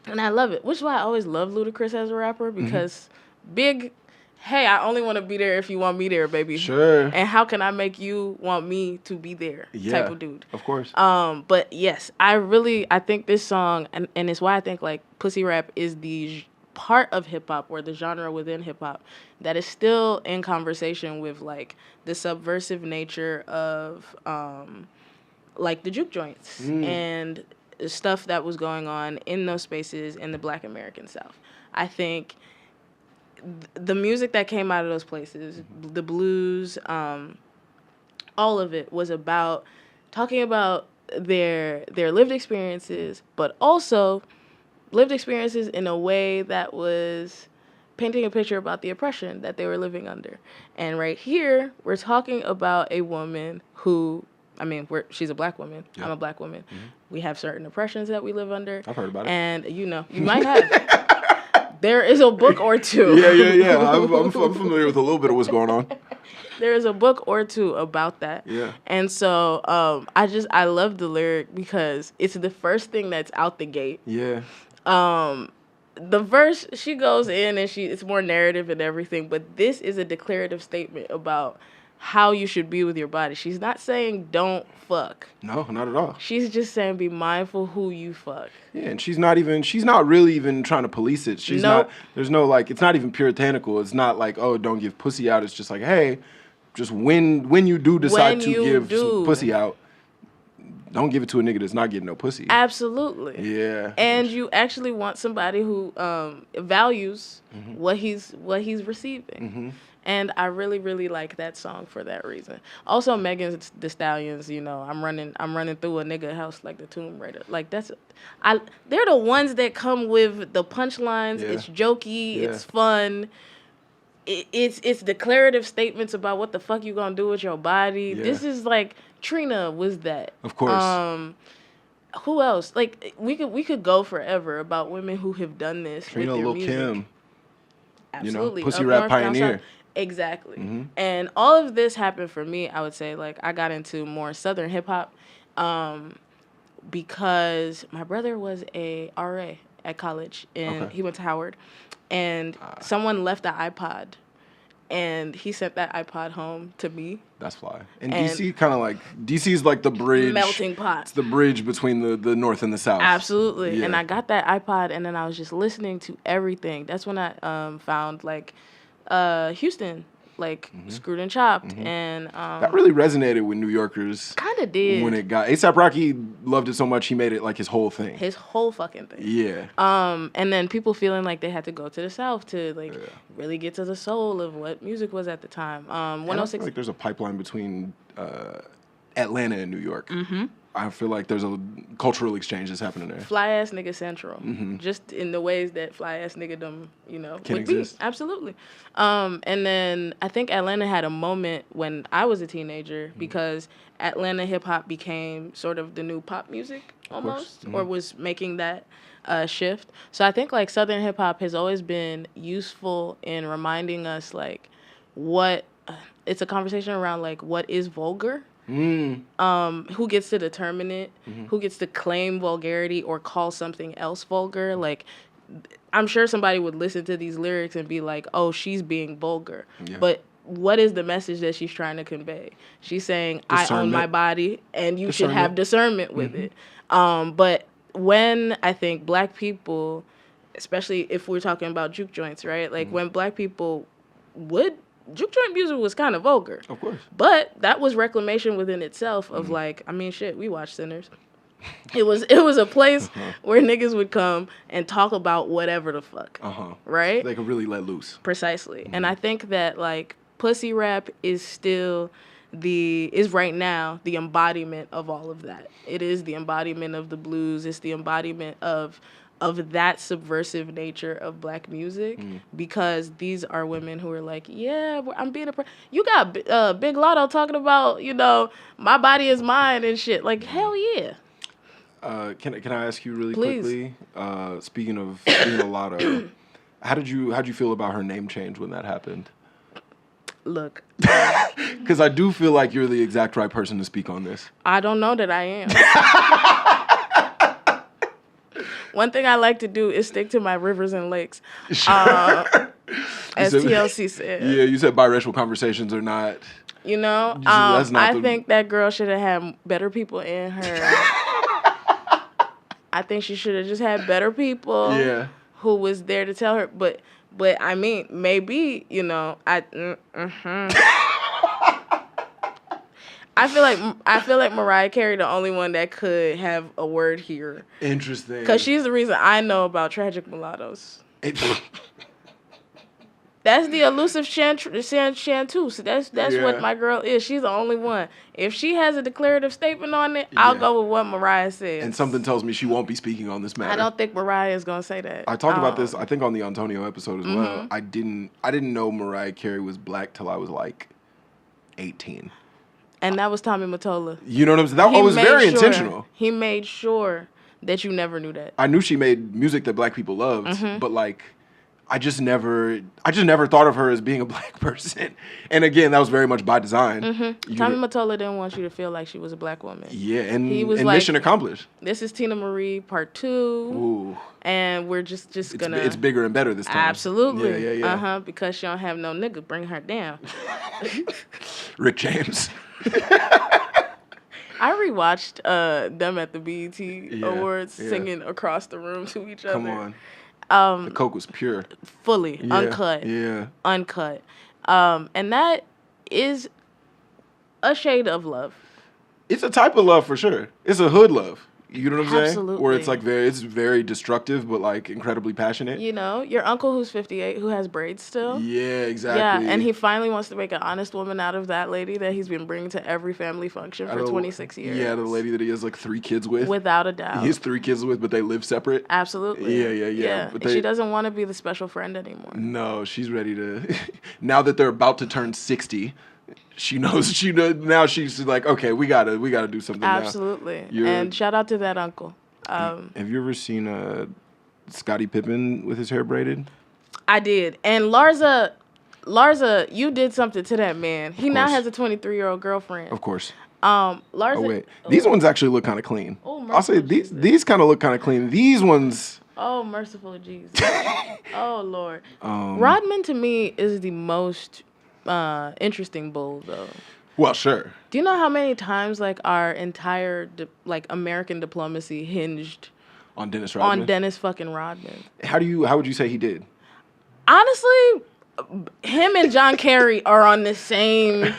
And I love it, which is why I always love Ludacris as a rapper, because big, hey, I only want to be there if you want me there, baby. Sure. And how can I make you want me to be there type of dude. Of course. But yes, I think this song, and it's why I think like pussy rap is the part of hip hop, or the genre within hip hop, that is still in conversation with like the subversive nature of like the juke joints and stuff that was going on in those spaces in the Black American South. I think the music that came out of those places, the blues, all of it was about talking about their lived experiences, but also lived experiences in a way that was painting a picture about the oppression that they were living under. And right here, we're talking about a woman who, she's a Black woman. Yeah. I'm a Black woman. We have certain oppressions that we live under. I've heard about it. And, you might have. There is a book or two. Yeah. I'm familiar with a little bit of what's going on. There is a book or two about that. Yeah. And so I love the lyric because it's the first thing that's out the gate. Yeah. The verse, she goes in and it's more narrative and everything, but this is a declarative statement about how you should be with your body. She's not saying don't fuck. No, not at all. She's just saying be mindful who you fuck. Yeah, and she's not really even trying to police it. She's not, there's no like, it's not even puritanical. It's not like, oh, don't give pussy out. It's just like, hey, just when you do decide to give some pussy out, don't give it to a nigga that's not getting no pussy. Absolutely. Yeah. And you actually want somebody who values what he's receiving. Mm-hmm. And I really, really like that song for that reason. Also, Megan Thee Stallions, you know, I'm running through a nigga house like the Tomb Raider. Like they're the ones that come with the punchlines. Yeah. It's jokey. Yeah. It's fun. It's declarative statements about what the fuck you gonna do with your body. Yeah. This is like Trina was that. Of course. Who else? Like we could go forever about women who have done this. Trina, with their Lil' music. Kim. Absolutely. You know, pussy rap pioneer. Exactly. Mm-hmm. And all of this happened for me, I would say. Like, I got into more Southern hip-hop because my brother was a RA at college, and he went to Howard. And someone left the iPod, and he sent that iPod home to me. That's fly. And DC kind of like, DC is like the bridge. Melting pot. It's the bridge between the North and the South. Absolutely. Yeah. And I got that iPod, and then I was just listening to everything. That's when I found, like, Houston, like Screwed and Chopped, and that really resonated with New Yorkers. Kind of did when it got A$AP Rocky loved it so much he made it like his whole thing. His whole fucking thing. Yeah. And then people feeling like they had to go to the South to really get to the soul of what music was at the time. 106. I feel like there's a pipeline between Atlanta and New York. Mm-hmm. I feel like there's a cultural exchange that's happening there. Fly ass nigga central, just in the ways that fly ass niggerdom, can would exist. Be. Absolutely. And then I think Atlanta had a moment when I was a teenager because Atlanta hip hop became sort of the new pop music almost, or was making that shift. So I think like Southern hip hop has always been useful in reminding us like what it's a conversation around like what is vulgar. Who gets to determine it? Who gets to claim vulgarity or call something else vulgar? Like, I'm sure somebody would listen to these lyrics and be like, "Oh, she's being vulgar," but what is the message that she's trying to convey? She's saying, "I own my body, and you should have discernment with it." But when I think Black people, especially if we're talking about juke joints, right? Like when Black people juke joint music was kind of vulgar. Of course. But that was reclamation within itself of like, I mean, shit, we watch Sinners. It was a place where niggas would come and talk about whatever the fuck. Right? They could really let loose. Precisely. And I think that like pussy rap is still right now the embodiment of all of that. It is the embodiment of the blues. It's the embodiment of that subversive nature of Black music because these are women who are like, yeah, I'm being you got Big Lotto talking about, my body is mine and shit. Like, hell yeah. Can I ask you really Please. quickly? Speaking of Lotto, how did you feel about her name change when that happened? Look. Because I do feel like you're the exact right person to speak on this. I don't know that I am. One thing I like to do is stick to my rivers and lakes. As TLC said. Yeah, you said biracial conversations are not. That's not I think that girl should have had better people in her. I think she should have just had better people who was there to tell her. But I mean, maybe, I feel like Mariah Carey the only one that could have a word here. Interesting. Because she's the reason I know about Tragic Mulattoes. That's the elusive chanteuse. That's what my girl is. She's the only one. If she has a declarative statement on it, I'll go with what Mariah says. And something tells me she won't be speaking on this matter. I don't think Mariah is going to say that. I talked about this, I think, on the Antonio episode as well. I didn't know Mariah Carey was Black till I was like 18. And that was Tommy Mottola. You know what I'm saying? That was very intentional. He made sure that you never knew that. I knew she made music that Black people loved, but like, I just never thought of her as being a black person. And again, that was very much by design. Tommy Mottola didn't want you to feel like she was a black woman. Yeah, and he was and like, mission accomplished. This is Tina Marie Part 2. Ooh. And we're just gonna... It's bigger and better this time. Absolutely. Yeah. Because she don't have no nigga. Bring her down. Rick James. I rewatched them at the BET Awards singing across the room to each other. Come on. The coke was pure. Fully. Uncut. Yeah. Uncut. And that is a shade of love. It's a type of love for sure. It's a hood love. You know what I'm saying? Absolutely. Where it's like it's very destructive, but like incredibly passionate. You know, your uncle who's 58, who has braids still. Yeah, exactly. Yeah, and he finally wants to make an honest woman out of that lady that he's been bringing to every family function for 26 years. Yeah, the lady that he has like 3 kids with. Without a doubt. He has 3 kids with, but they live separate. Absolutely. Yeah. But she doesn't want to be the special friend anymore. No, she's ready to. Now that they're about to turn 60. She knows. Now she's like, okay, we gotta do something. Absolutely. And shout out to that uncle. Have you ever seen Scottie Pippen with his hair braided? I did. And Larsa, you did something to that man. He now has a 23-year-old girlfriend. Of course. Larsa. Oh wait, these ones actually look kind of clean. Oh, I'll say these kind of look kind of clean. These ones. Oh, merciful Jesus. Oh Lord. Rodman to me is the most interesting bull though. Well, sure. Do you know how many times like our entire American diplomacy hinged on Dennis Rodman? On Dennis fucking Rodman. How would you say he did? Honestly, him and John Kerry are on the same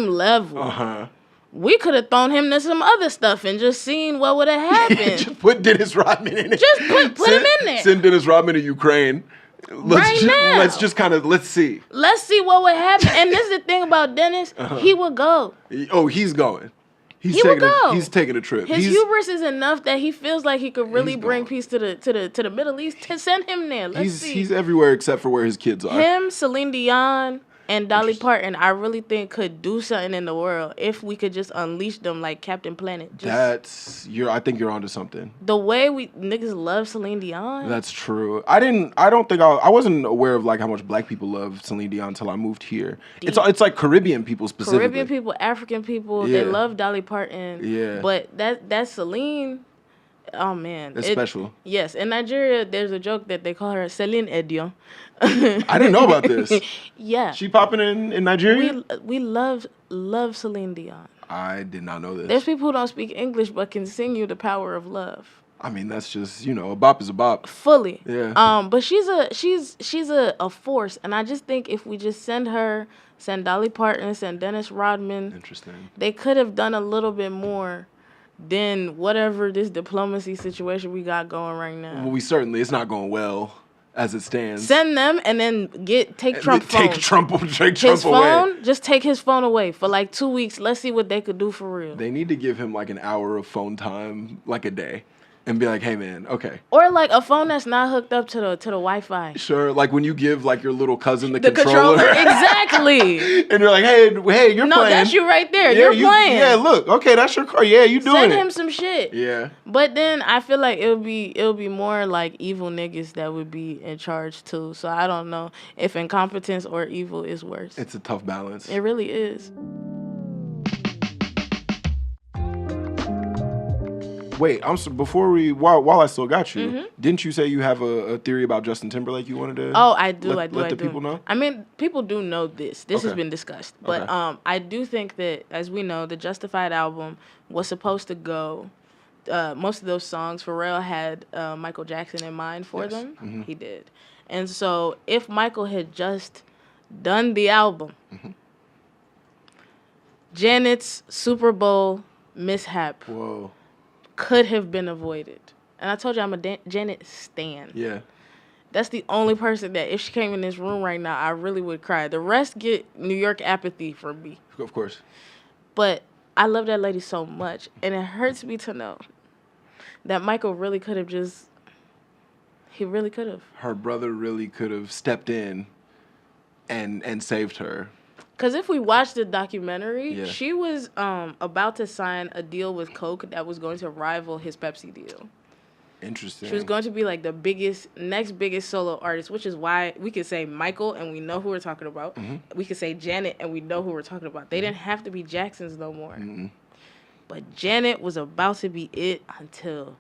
level. We could have thrown him to some other stuff and just seen what would have happened. Just put Dennis Rodman in it. Just put him in there. Send Dennis Rodman to Ukraine. Let's see. Let's see what would happen. And this is the thing about Dennis. He would go. Oh, he's going. He's taking a trip. His hubris is enough that he feels like he could really bring peace to the Middle East. To send him there. Let's see. He's everywhere except for where his kids are. Him, Celine Dion, and Dolly Parton, I really think could do something in the world if we could just unleash them like Captain Planet. I think you're onto something. The way we niggas love Celine Dion. That's true. I wasn't aware of like how much black people love Celine Dion until I moved here. It's like Caribbean people specifically. Caribbean people, African people, they love Dolly Parton. Yeah. But that Celine, oh man. It's special. Yes. In Nigeria, there's a joke that they call her Celine Edion. I didn't know about this. Yeah. She popping in Nigeria? We love Celine Dion. I did not know this. There's people who don't speak English but can sing you the power of love. I mean, that's just, a bop is a bop. Fully. Yeah. But she's a force, and I just think if we just send Dolly Parton, send Dennis Rodman. Interesting. They could have done a little bit more than whatever this diplomacy situation we got going right now. Well, it's not going well as it stands. Send them and then take Trump phone. Take Trump away. Just take his phone away for like 2 weeks. Let's see what they could do for real. They need to give him like an hour of phone time, like a day. And be like, hey man, okay. Or like a phone that's not hooked up to the Wi-Fi. Sure, like when you give like your little cousin the controller. Exactly. And you're like, hey, you're playing. No, that's you right there. You're playing. Yeah, look, okay, that's your car. Yeah, you doing Send it. him some shit. Yeah. But then I feel like it'll be more like evil niggas that would be in charge too. So I don't know if incompetence or evil is worse. It's a tough balance. It really is. Wait, while I still got you, didn't you say you have a theory about Justin Timberlake you wanted to? Oh, I do. Let the people know. I mean, people do know this. This has been discussed, but I do think that, as we know, the Justified album was supposed to go. Most of those songs, Pharrell had Michael Jackson in mind for them. Mm-hmm. He did, and so if Michael had just done the album, Janet's Super Bowl mishap. Whoa. Could have been avoided. And I told you I'm a Janet stan. Yeah. That's the only person that if she came in this room right now, I really would cry. The rest get New York apathy from me. Of course. But I love that lady so much. And it hurts me to know that Michael really could have he really could have. Her brother really could have stepped in and saved her. Because if we watch the documentary, she was about to sign a deal with Coke that was going to rival his Pepsi deal. Interesting. She was going to be like the next biggest solo artist, which is why we could say Michael and we know who we're talking about. Mm-hmm. We could say Janet and we know who we're talking about. They didn't have to be Jacksons no more. Mm-hmm. But Janet was about to be it until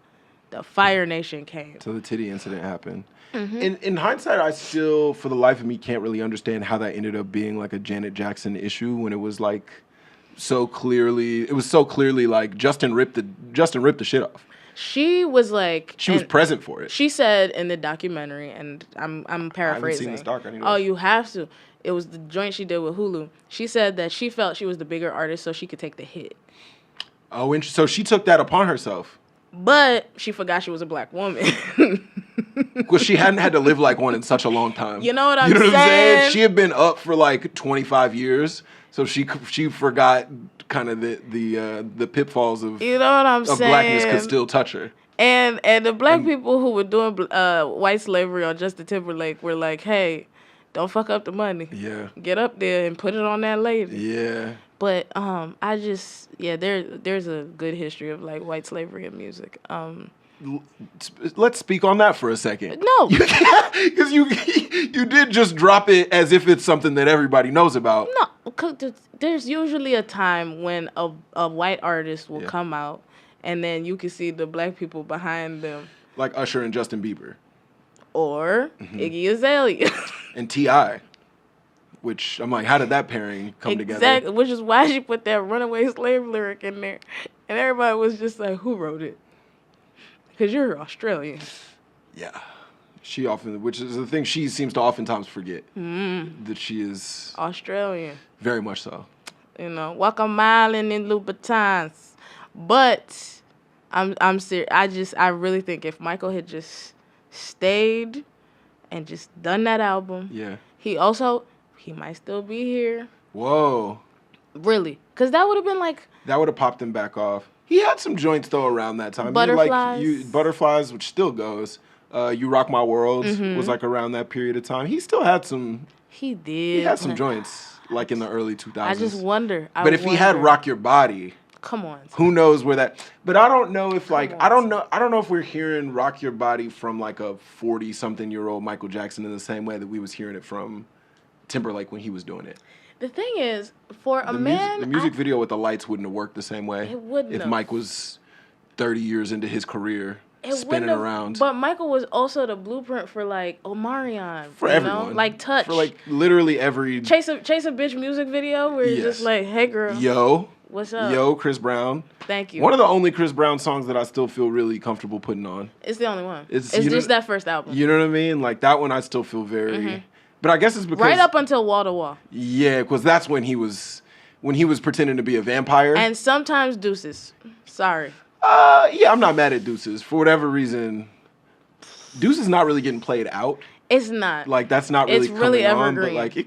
the Fire Nation came. Until the titty incident happened. Mm-hmm. In hindsight, I still, for the life of me, can't really understand how that ended up being like a Janet Jackson issue when it was like so clearly like Justin ripped the shit off. She was like... She was present for it. She said in the documentary, and I'm paraphrasing. I haven't seen this doc anyway. Oh, you have to. It was the joint she did with Hulu. She said that she felt she was the bigger artist, so she could take the hit. Oh, so she took that upon herself. But she forgot she was a black woman. Because she hadn't had to live like one in such a long time. You know what I'm saying? She had been up for like 25 years, so she forgot kind of the pitfalls of, you know what I'm saying? Blackness could still touch her. And the black people who were doing white slavery on Justin Timberlake were like, hey, don't fuck up the money. Yeah. Get up there and put it on that lady. Yeah. But there's a good history of like white slavery in music. Let's speak on that for a second. No, because you did just drop it as if it's something that everybody knows about. No, because there's usually a time when a white artist will come out, and then you can see the black people behind them, like Usher and Justin Bieber, or Iggy Azalea and T.I. Which I'm like, how did that pairing come together? Exactly, which is why she put that runaway slave lyric in there, and everybody was just like, who wrote it? Because you're Australian. Yeah. Which is the thing she seems to oftentimes forget. That she is... Australian. Very much so. You know, walk a mile in Louboutins. But I'm serious. I really think if Michael had just stayed and just done that album. Yeah. He might still be here. Whoa. Really. Because that would have been like... That would have popped him back off. He had some joints, though, around that time. Butterflies. Butterflies, which still goes. You Rock My World was, like, around that period of time. He still had some... He did. He had some joints, like, in the early 2000s. I just wonder. But if he had Rock Your Body... Come on. Who knows where that... But I don't know if, like... I don't know if we're hearing Rock Your Body from, like, a 40-something-year-old Michael Jackson in the same way that we was hearing it from Timberlake when he was doing it. The thing is, for a man... The music video with the lights wouldn't have worked the same way. It wouldn't if Mike was 30 years into his career, spinning around. But Michael was also the blueprint for, like, Omarion. For everyone. Know? Like, Touch. For, like, literally every... Chase a Bitch music video where you're just like, hey, girl. Yo. What's up? Yo, Chris Brown. Thank you. One of the only Chris Brown songs that I still feel really comfortable putting on. It's the only one. It's just that first album. You know what I mean? Like, that one I still feel very... Mm-hmm. But I guess it's because... Right up until Wall to Wall. Yeah, because that's when he was pretending to be a vampire. And sometimes Deuces. Sorry. Yeah, I'm not mad at Deuces. For whatever reason, Deuces is not really getting played out. It's not. Like, that's not really coming on. It's really evergreen. But, like, I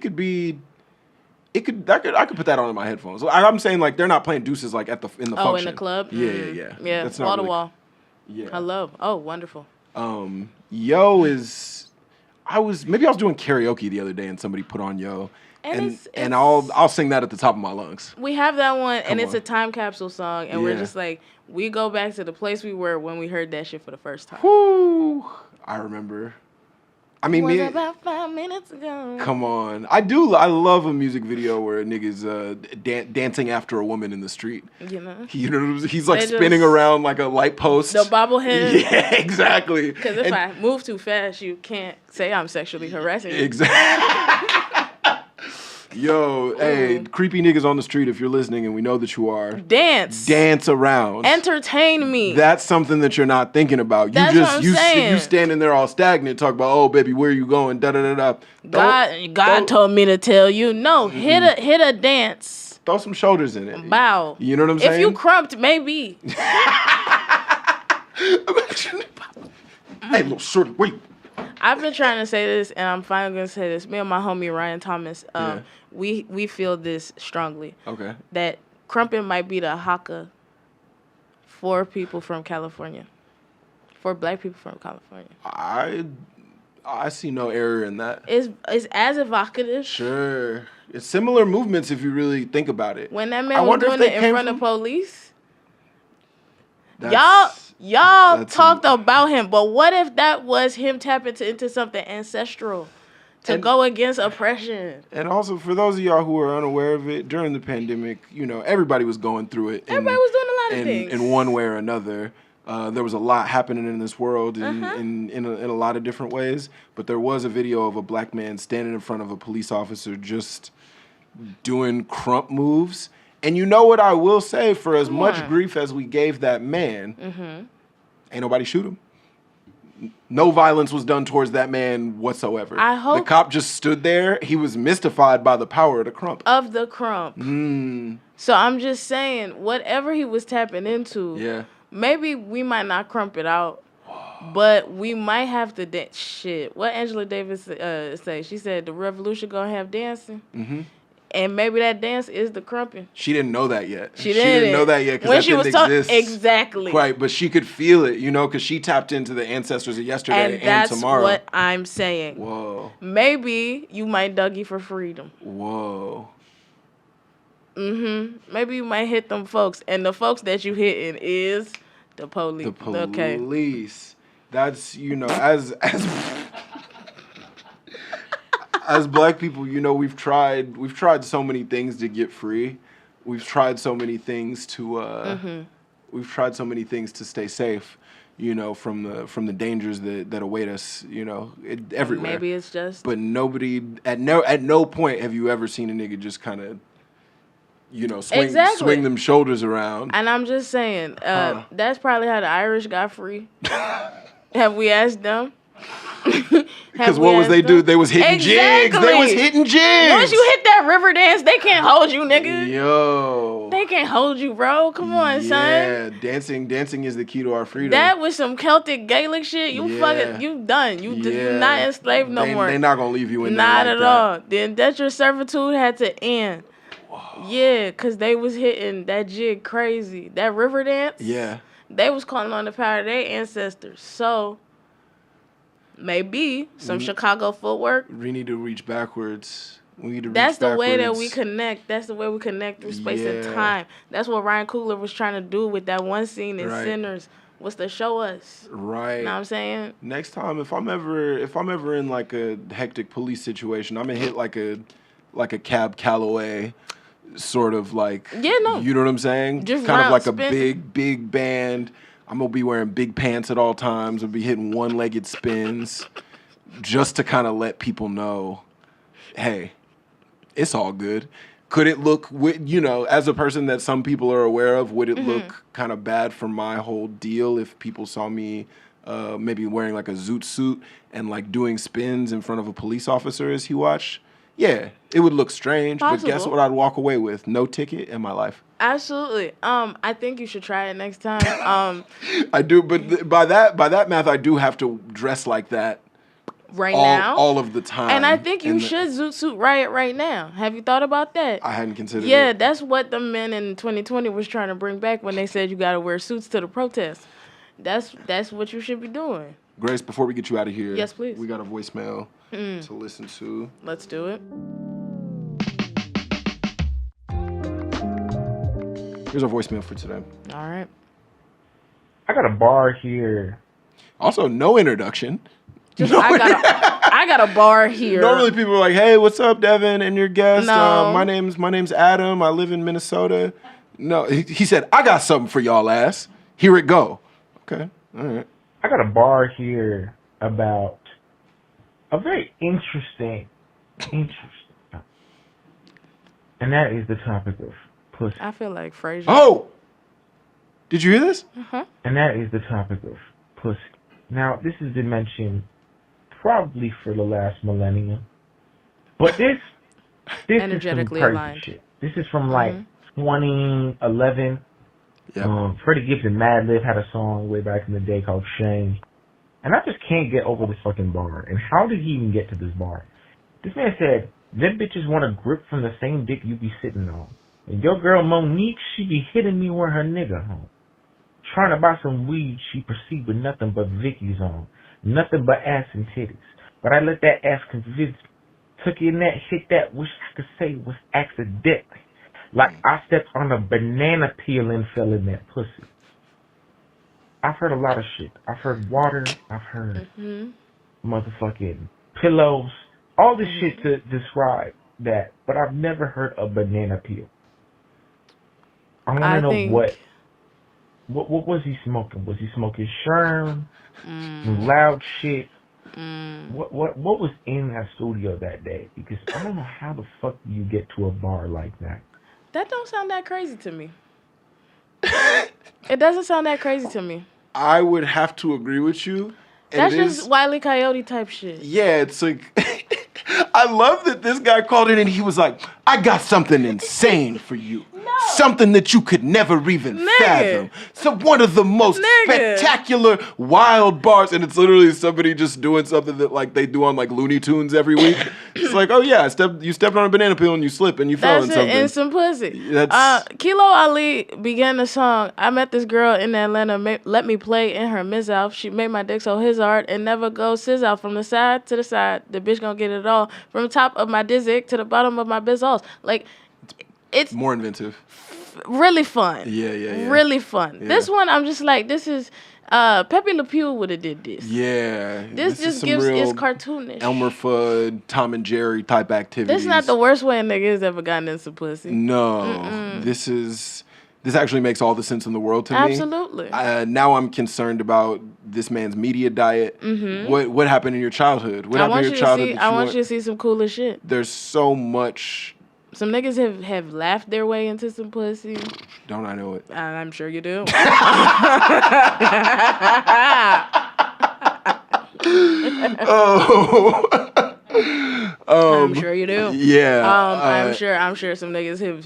could put that on in my headphones. I'm saying, like, they're not playing Deuces, like, in the function. Oh, in the club? Yeah. Yeah, that's Wall to Wall. Yeah. Hello. Oh, wonderful. Yo is... I was doing karaoke the other day and somebody put on Yo, and I'll sing that at the top of my lungs. We have that one, and it's a time capsule song, and we're just like, we go back to the place we were when we heard that shit for the first time. Whoo! I remember. I mean, was about 5 minutes ago. Come on, I love a music video where a nigga's dancing after a woman in the street. You know, he's like spinning around like a light post. The bobblehead. Yeah, exactly. Because if I move too fast, you can't say I'm sexually harassing you. Exactly. Yo, hey, creepy niggas on the street, if you're listening, and we know that you are. Dance around. Entertain me. That's something that you're not thinking about. That's what I'm saying. You standing there all stagnant, talk about, oh, baby, where you going, da-da-da-da. God told me to tell you, no, hit a dance. Throw some shoulders in it. Bow. You know what I'm saying? If you crumped, maybe. Hey, little shorty, wait. I've been trying to say this, and I'm finally going to say this. Me and my homie Ryan Thomas, we feel this strongly. Okay. That crumping might be the haka for people from California. For black people from California. I see no error in that. It's as evocative. Sure. It's similar movements if you really think about it. When that man was doing it in front of police. Y'all, Y'all talked about him, but what if that was him tapping into something ancestral to go against oppression? And also, for those of y'all who are unaware of it, during the pandemic, everybody was going through it. Everybody was doing a lot of things. In one way or another. There was a lot happening in this world in a lot of different ways. But there was a video of a black man standing in front of a police officer just doing crump moves. And you know what I will say, for as much grief as we gave that man, ain't nobody shoot him. No violence was done towards that man whatsoever. I hope the cop just stood there. He was mystified by the power of the crump. So I'm just saying, whatever he was tapping into, maybe we might not crump it out, but we might have to dance. Shit, what Angela Davis say? She said the revolution gonna have dancing. And maybe that dance is the crumping. She didn't know that yet. She didn't know that yet because that didn't exist. Exactly. Right, but she could feel it, because she tapped into the ancestors of yesterday and tomorrow. And that's what I'm saying. Whoa. Maybe you might Dougie for freedom. Whoa. Maybe you might hit them folks. And the folks that you hitting is the police. The police. That's, as... As black people, we've tried so many things to get free. We've tried so many things to stay safe, from the dangers that await us, everywhere. Maybe it's just. But nobody at no point have you ever seen a nigga just kind of, swing them shoulders around. And I'm just saying, that's probably how the Irish got free. Have we asked them? Because what was they do? They was hitting jigs. They was hitting jigs. Once you hit that river dance, they can't hold you, nigga. Yo. They can't hold you, bro. Come on, son. Yeah, dancing is the key to our freedom. That was some Celtic Gaelic shit. You done. You not enslaved no more. They not gonna leave you in there not like at all. The indentured servitude had to end. Whoa. Yeah, because they was hitting that jig crazy. That river dance. Yeah. They was calling on the power of their ancestors. So... maybe some Chicago footwork. We need to reach backwards. That's the way that we connect. That's the way we connect through space and time. That's what Ryan Coogler was trying to do with that one scene in Sinners, was to show us. Right. You know what I'm saying? Next time, if I'm ever in like a hectic police situation, I'm gonna hit like a Cab Calloway sort of like. Yeah, no. You know what I'm saying? Just kind of like spin. a big band. I'm going to be wearing big pants at all times. I'll be hitting one-legged spins just to kind of let people know, hey, it's all good. Could it look, as a person that some people are aware of, would it look kind of bad for my whole deal if people saw me maybe wearing like a zoot suit and like doing spins in front of a police officer as he watched? Yeah, it would look strange, but guess what I'd walk away with? No ticket in my life. Absolutely. I think you should try it next time. I do, but by that math, I do have to dress like that now, all of the time. And I think you should zoot suit riot right now. Have you thought about that? I hadn't considered it. Yeah, that's what the men in 2020 was trying to bring back when they said you got to wear suits to the protest. That's what you should be doing. Grace, before we get you out of here, yes, please. We got a voicemail to listen to. Let's do it. Here's our voicemail for today. All right. I got a bar here. Also, no introduction. I got a bar here. Normally people are like, hey, what's up, Devon, and your guest? No. My name's Adam. I live in Minnesota. No, he said, I got something for y'all ass. Here it go. Okay, all right. I got a bar here about a very interesting, and that is the topic of pussy. I feel like Frasier. Oh! Did you hear this? Uh-huh. And that is the topic of pussy. Now, this has been mentioned probably for the last millennium. But this energetically is some crazy aligned shit. This is from like 2011. Yeah. Freddie Gibbs and Madlib had a song way back in the day called Shame. And I just can't get over this fucking bar. And how did he even get to this bar? This man said, them bitches want a grip from the same dick you be sitting on. And your girl Monique, she be hitting me where her nigga home. Trying to buy some weed, she proceed with nothing but Vicky's on. Nothing but ass and titties. But I let that ass convince me. Took in that, hit that, wish I could say was accidentally. Like I stepped on a banana peel and fell in that pussy. I've heard a lot of shit. I've heard water. I've heard Mm-hmm. motherfucking pillows. All this shit to describe that, but I've never heard a banana peel. I want to I know think. what was he smoking? Was he smoking sherm? Some loud shit? What was in that studio that day? Because I don't know how the fuck you get to a bar like that. That don't sound that crazy to me. It doesn't sound that crazy to me. I would have to agree with you. That's just Wile E. Coyote type shit. Yeah, it's like I love that this guy called in and he was like, I got something insane for you. Something that you could never even fathom. So one of the most spectacular wild bars, and it's literally somebody just doing something that like they do on like Looney Tunes every week. It's like, oh yeah, you stepped on a banana peel and you slip and you fell in something. That's instant pussy. Kilo Ali began the song. I met this girl in Atlanta. Let me play in her mizzout. She made my dick so his art and never go sizz out from the side to the side. The bitch gonna get it all from the top of my dizzick to the bottom of my bizzles. Like, it's more inventive. Really fun. Yeah. Really fun. Yeah. This one, I'm just like, this is Pepe Le Pew would have did this. Yeah. This just gives it's cartoonish. Elmer Fudd, Tom and Jerry type activities. This is not the worst way a nigga has ever gotten into pussy. No. This actually makes all the sense in the world to me. Absolutely. Now I'm concerned about this man's media diet. Mm-hmm. What happened in your childhood? What happened in your childhood? I want you to see some cooler shit. There's so much. Some niggas have laughed their way into some pussy. Don't I know it? I'm sure you do. I'm sure you do. Yeah. I'm sure some niggas have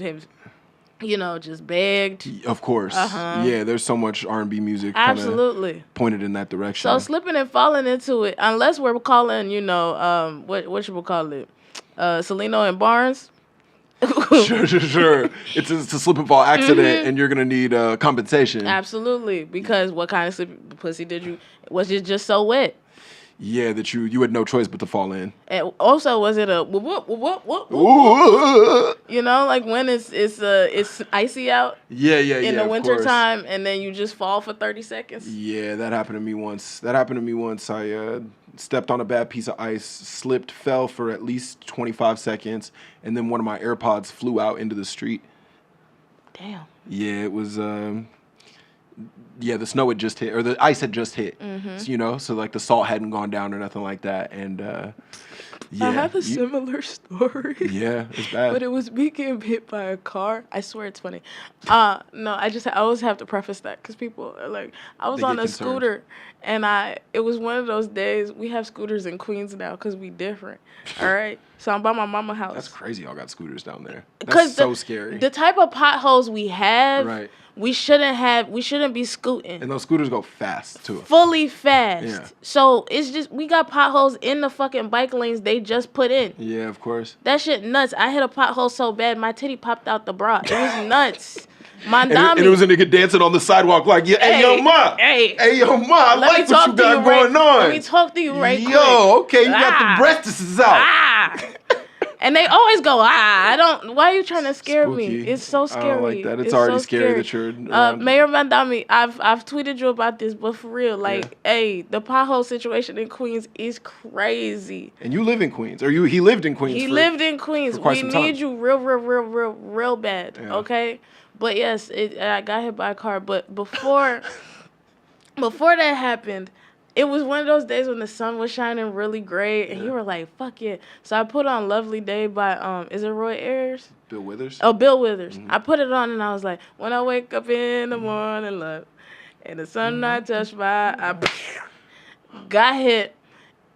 just begged. Of course. Yeah, there's so much R&B music absolutely pointed in that direction. So slipping and falling into it, unless we're calling, what should we call it? Celino and Barnes. Sure. It's a slip and fall accident, and you're gonna need compensation. Absolutely, because what kind of slip pussy did you? Was it just so wet? Yeah, that you had no choice but to fall in. And also, was it a whoop? Like when it's icy out. Yeah. In the winter time, and then you just fall for 30 seconds. Yeah, that happened to me once. I stepped on a bad piece of ice, slipped, fell for at least 25 seconds, and then one of my AirPods flew out into the street. Damn. Yeah, it was. The snow had just hit, or the ice had just hit. Mm-hmm. So like the salt hadn't gone down or nothing like that, and I have a similar story. Yeah, it's bad. But it was me getting hit by a car. I swear it's funny. No, I always have to preface that because people are like, I was on a scooter, and it was one of those days. We have scooters in Queens now because we different. All right, so I'm by my mama's house. That's crazy. Y'all got scooters down there. That's so scary. The type of potholes we have. Right. We shouldn't be scooting. And those scooters go fast, too. Fully fast. Yeah. So, it's just, we got potholes in the fucking bike lanes they just put in. Yeah, of course. That shit nuts. I hit a pothole so bad, my titty popped out the bra. It was nuts. And it was a nigga dancing on the sidewalk like, hey, yo, ma. Hey, yo, ma, I like what you got going on. Let me talk to you quick. Yo, okay, you got the breastises out. And they always go, why are you trying to scare me? It's so scary. I don't like that. It's already so scary that you're Mayor Mandami, I've tweeted you about this, but for real, the pothole situation in Queens is crazy. And you live in Queens, or he lived in Queens. He lived in Queens. We need you real bad, okay? But yes, I got hit by a car. But before that happened, it was one of those days when the sun was shining really great, and you were like, fuck yeah. So I put on Lovely Day by, is it Roy Ayers? Bill Withers? Oh, Bill Withers. Mm-hmm. I put it on, and I was like, when I wake up in the morning, love, and the sun not touched by, I got hit.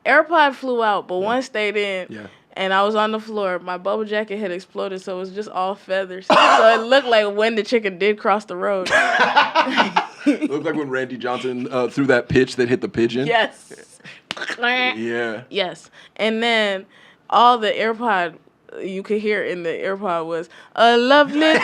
AirPod flew out, but one stayed in. Yeah. And I was on the floor. My bubble jacket had exploded, so it was just all feathers. So it looked like when the chicken did cross the road. It looked like when Randy Johnson threw that pitch that hit the pigeon. Yes. Yeah. Yes. And then all the AirPod you could hear in the AirPod was a lovely day.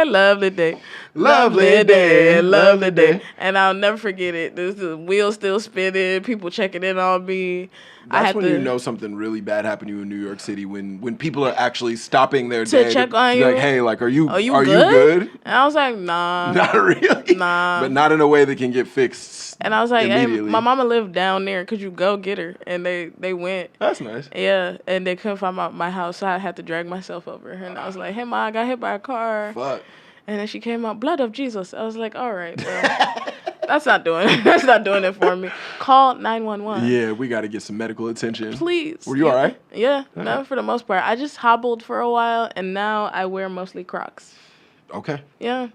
Lovely day. Lovely day, lovely day. And I'll never forget it. The wheels still spinning, people checking in on me. That's when you know something really bad happened to you in New York City, when people are actually stopping their day check on be you. like, hey, like, are you good? you good? And I was like, nah. Not really. Nah. But not in a way that can get fixed. And I was like, hey, immediately. my mama lived down there. Could you go get her? And they went. That's nice. Yeah, and they couldn't find my house, so I had to drag myself over. And I was like, hey, Ma, I got hit by a car. Fuck. And then she came out, blood of Jesus. I was like, all right, well, that's not doing it for me. Call 911. Yeah, we got to get some medical attention. Please. Were you all right? Yeah, no, for the most part. I just hobbled for a while, and now I wear mostly Crocs. Okay. Yeah,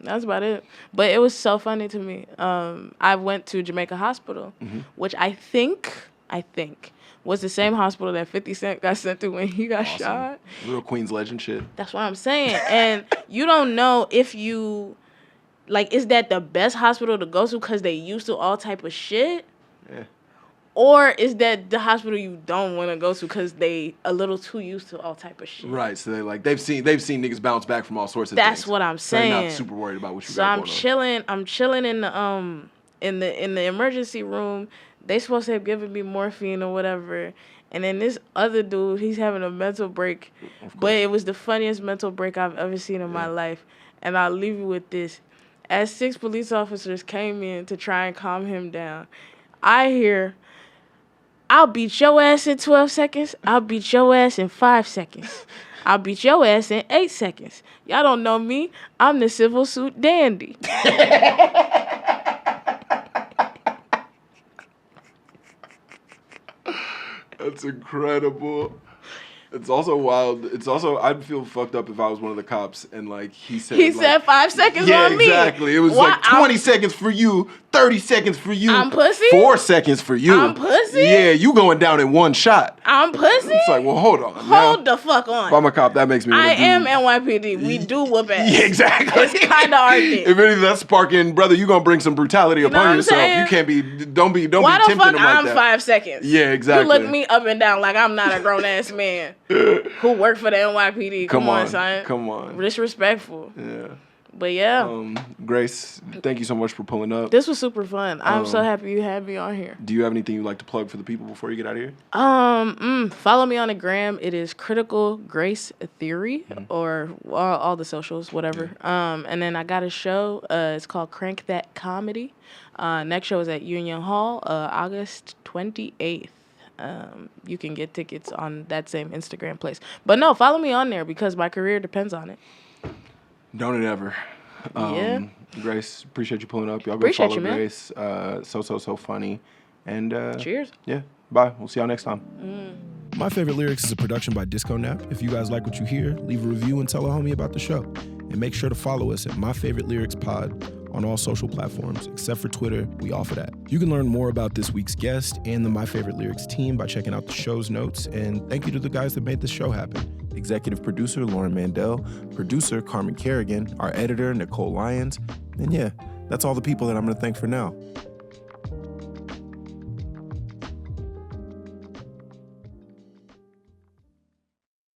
that's about it. But it was so funny to me. I went to Jamaica Hospital, which I think was the same hospital that 50 Cent got sent to when he got shot. Real Queens legend shit. That's what I'm saying. And you don't know if you, like, is that the best hospital to go to because they used to all type of shit? Yeah. Or is that the hospital you don't want to go to because they a little too used to all type of shit? Right. So they've seen niggas bounce back from all sorts of things. That's what I'm saying. So they're not super worried about what you got going on. So I'm chilling in the emergency room. They supposed to have given me morphine or whatever. And then this other dude, he's having a mental break. But it was the funniest mental break I've ever seen in my life. And I'll leave you with this. As 6 police officers came in to try and calm him down, I hear, I'll beat your ass in 12 seconds. I'll beat your ass in 5 seconds. I'll beat your ass in 8 seconds. Y'all don't know me. I'm the civil suit dandy. That's incredible. It's also wild. It's also, I'd feel fucked up if I was one of the cops and like he said 5 seconds yeah, on me. Yeah, exactly. It was like 20 seconds for you, 30 seconds for you. I'm pussy? 4 seconds for you. I'm pussy? Yeah, you going down in one shot. I'm pussy? It's like, well, hold on. Hold the fuck on. If I'm a cop, that makes me I am NYPD. We do whoop ass. Yeah, exactly. It's kind of our thing. If anything, that's sparking, brother, you gonna bring some brutality upon yourself. Saying? You can't be, don't be Why tempting the fuck them like I'm that. 5 seconds? Yeah, exactly. You look me up and down like I'm not a grown ass man who work for the NYPD. Come on, son. Come on. Disrespectful. Yeah. But yeah. Grace, thank you so much for pulling up. This was super fun. I'm so happy you had me on here. Do you have anything you'd like to plug for the people before you get out of here? Follow me on the gram. It is Critical Grace Theory or all the socials, whatever. And then I got a show. It's called Crank That Comedy. Next show is at Union Hall, August 28th. You can get tickets on that same Instagram place. But no, follow me on there because my career depends on it. Don't it ever. Yeah. Grace, appreciate you pulling up. Y'all go Appreciate follow you, man. Grace. So funny. And cheers. Yeah. Bye. We'll see y'all next time. My Favorite Lyrics is a production by Disco Nap. If you guys like what you hear, leave a review and tell a homie about the show. And make sure to follow us at My Favorite Lyrics Pod on all social platforms, except for Twitter. We offer that. You can learn more about this week's guest and the My Favorite Lyrics team by checking out the show's notes. And thank you to the guys that made this show happen. Executive producer, Lauren Mandel. Producer, Carmen Kerrigan. Our editor, Nicole Lyons. And yeah, that's all the people that I'm going to thank for now.